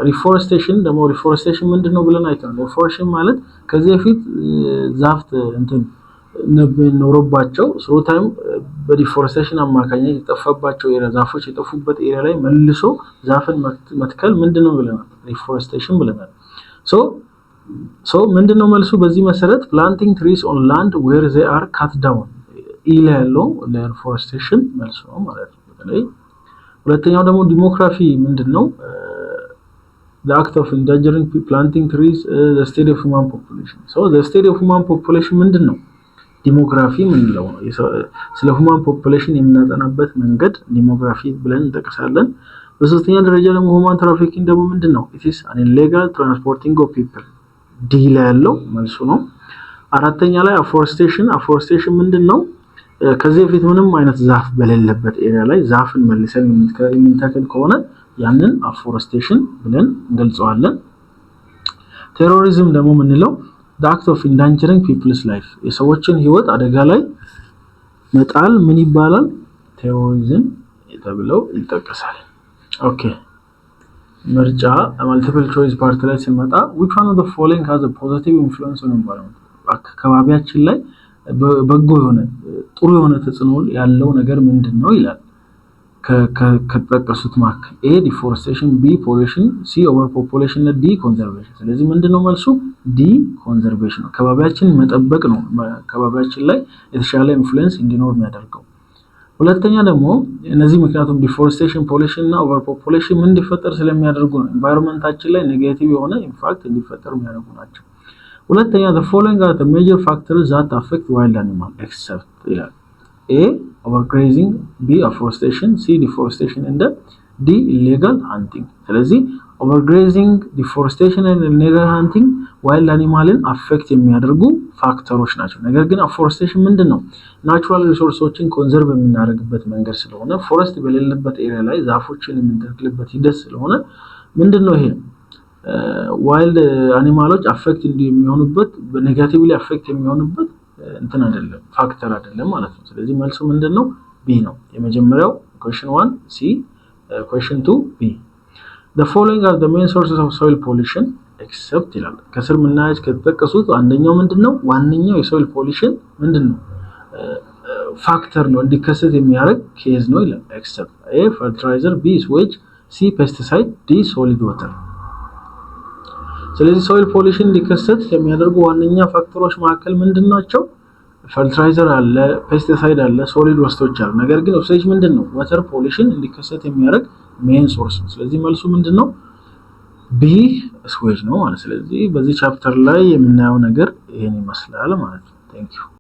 Speaker 1: ሪፎሬስቴሽን ምንድነው ብለን አይተናል ሪፎሬስቴሽን ማለት ከዚህ በፊት ዛፍት እንትን ኖሮባቸው ስሮ ታይም በዲፎሬስቴሽን አማካኝነት የጠፋባቸው ዛፎች የጠፉበት ኤሪያ ላይ መልሶ ዛፍን መትከል ምንድነው ብለናል ሪፎሬስቴሽን ብለናል ሶ ምንድነው መልሱ በዚህ መሰረት planting trees on land where they are cut down ኢላለው ለሪፎሬስቴሽን መልሱ ነው ማለት ነው በተለይ ሁለተኛው ደግሞ ዲሞግራፊ ምንድነው the act of endangering planting trees the state of human population so the state of human population ምንድነው ዲሞግራፊ ምንለው ነው ስለ human population የምናጠናበት መንገድ ዲሞግራፊ ብለን እንጠቅሳለን በሶስተኛ ደረጃ ደግሞ human trafficking ደግሞ ምንድነው it is an illegal transporting of people ዲላ ያለው መልሱ ነው አራተኛ ላይ afforestation ምንድነው ከዚህ በፊት ምንም አይነት ዛፍ በሌለበት ኤሪያ ላይ ዛፍን መልሰን የምንተክል ከሆነ ያንን afforestation ብለን እንገልጸዋለን ቴሮሪዝም ደግሞ ምንለው the act of endangering people's life የሰዎችን ህይወት አደጋ ላይ መጣል ምን ይባላል ቴሮሪዝም ተብለው ይጠቀሳል ኦኬ ምርጫ multiple choice part ላይ ሲመጣ which one of the following has a positive influence on environment አካባቢያችን ላይ በጎ የሆነ ጥሩ የሆነ ተጽዕኖ ያለው ነገር ምንድነው ይላል ከተጠቀሱት መካከል ኤ ዲፎሬስቴሽን፣ ቢ ፖሊሽን፣ ሲ ኦቨር ፖፑሌሽን እና ዲ ኮንዘርቬሽን። ስለዚህ ምንድነው መልሱ? ዲ ኮንዘርቬሽን ነው። ከባቢያችን መጠበቅ ነው ከባቢያችን ላይ የተሻለ ኢንፍሉዌንስ እንዲኖር የሚያደርገው። ሁለተኛ ደግሞ እነዚህ ምክንያቱም ዲፎሬስቴሽን፣ ፖሊሽን እና ኦቨር ፖፑሌሽን ምን እንዲፈጠር ስለሚያደርጉ ነው ኤንቫይሮንመንታችን ላይ ኔጌቲቭ የሆነ ኢምፓክት እንዲፈጠር የሚያደርጉ ናቸው። ሁለተኛ the following are the major factors that affect wild animal except ይላል A overgrazing, B afforestation, C deforestation and D illegal hunting። ስለዚህ overgrazing, deforestation and illegal hunting wild animalን አፌክት የሚያደርጉ ፋክተሮች ናቸው። ነገር ግን afforestation ምንድነው? ናቹራል ሪሶርሶችን ኮንዘርቭ የምናደርግበት መንገድ ስለሆነ ፎረስት በሌለበት ኤሪያ ላይ ዛፎችን የምንተክልበት ሂደት ስለሆነ ምንድነው ይሄ ዋይልድ አኒማሎች አፌክት የሚሆኑበት በኔጋቲቭሊ አፌክት የሚሆኑበት እንትን አይደለም ፋክተር አይደለም ማለት ነው። ስለዚህ መልሱ ምንድነው? ቢ ነው። የመጀመሪያው question 1 C, question 2 B። The following are the main sources of soil pollution except ይላል። ከስር ምናያች ከተጠቀሱት አንደኛው ምንድነው? ዋነኛው የሶይል ፖሊሽን ምንድነው? ፋክተር ነው እንዲከሰት የሚያደርግ ኬዝ ነው ይላል። except A fertilizer, B sewage, C pesticide, D solid water። ስለዚህ ሶይል ፖሊሽን እንዲከሰት ከሚያደርጉ ዋነኛ ፋክተሮች መካከል ምንድናቸው? ፈርቲላይዘር አለ፣ ፔስቲሳይድ አለ፣ ሶሊድ ወስቶች አሉ። ነገር ግን ኦክሲጅ ምንድነው? ዋተር ፖሊሽን እንዲከሰት የሚያደርግ ሜን ሶርስ ነው። ስለዚህ መልሱ ምንድነው? ቢ ስዌጅ ነው ማለት። ስለዚህ በዚህ ቻፕተር ላይ የምናየው ነገር ይሄን ይመስላል ማለት ነው። ቴንክ ዩ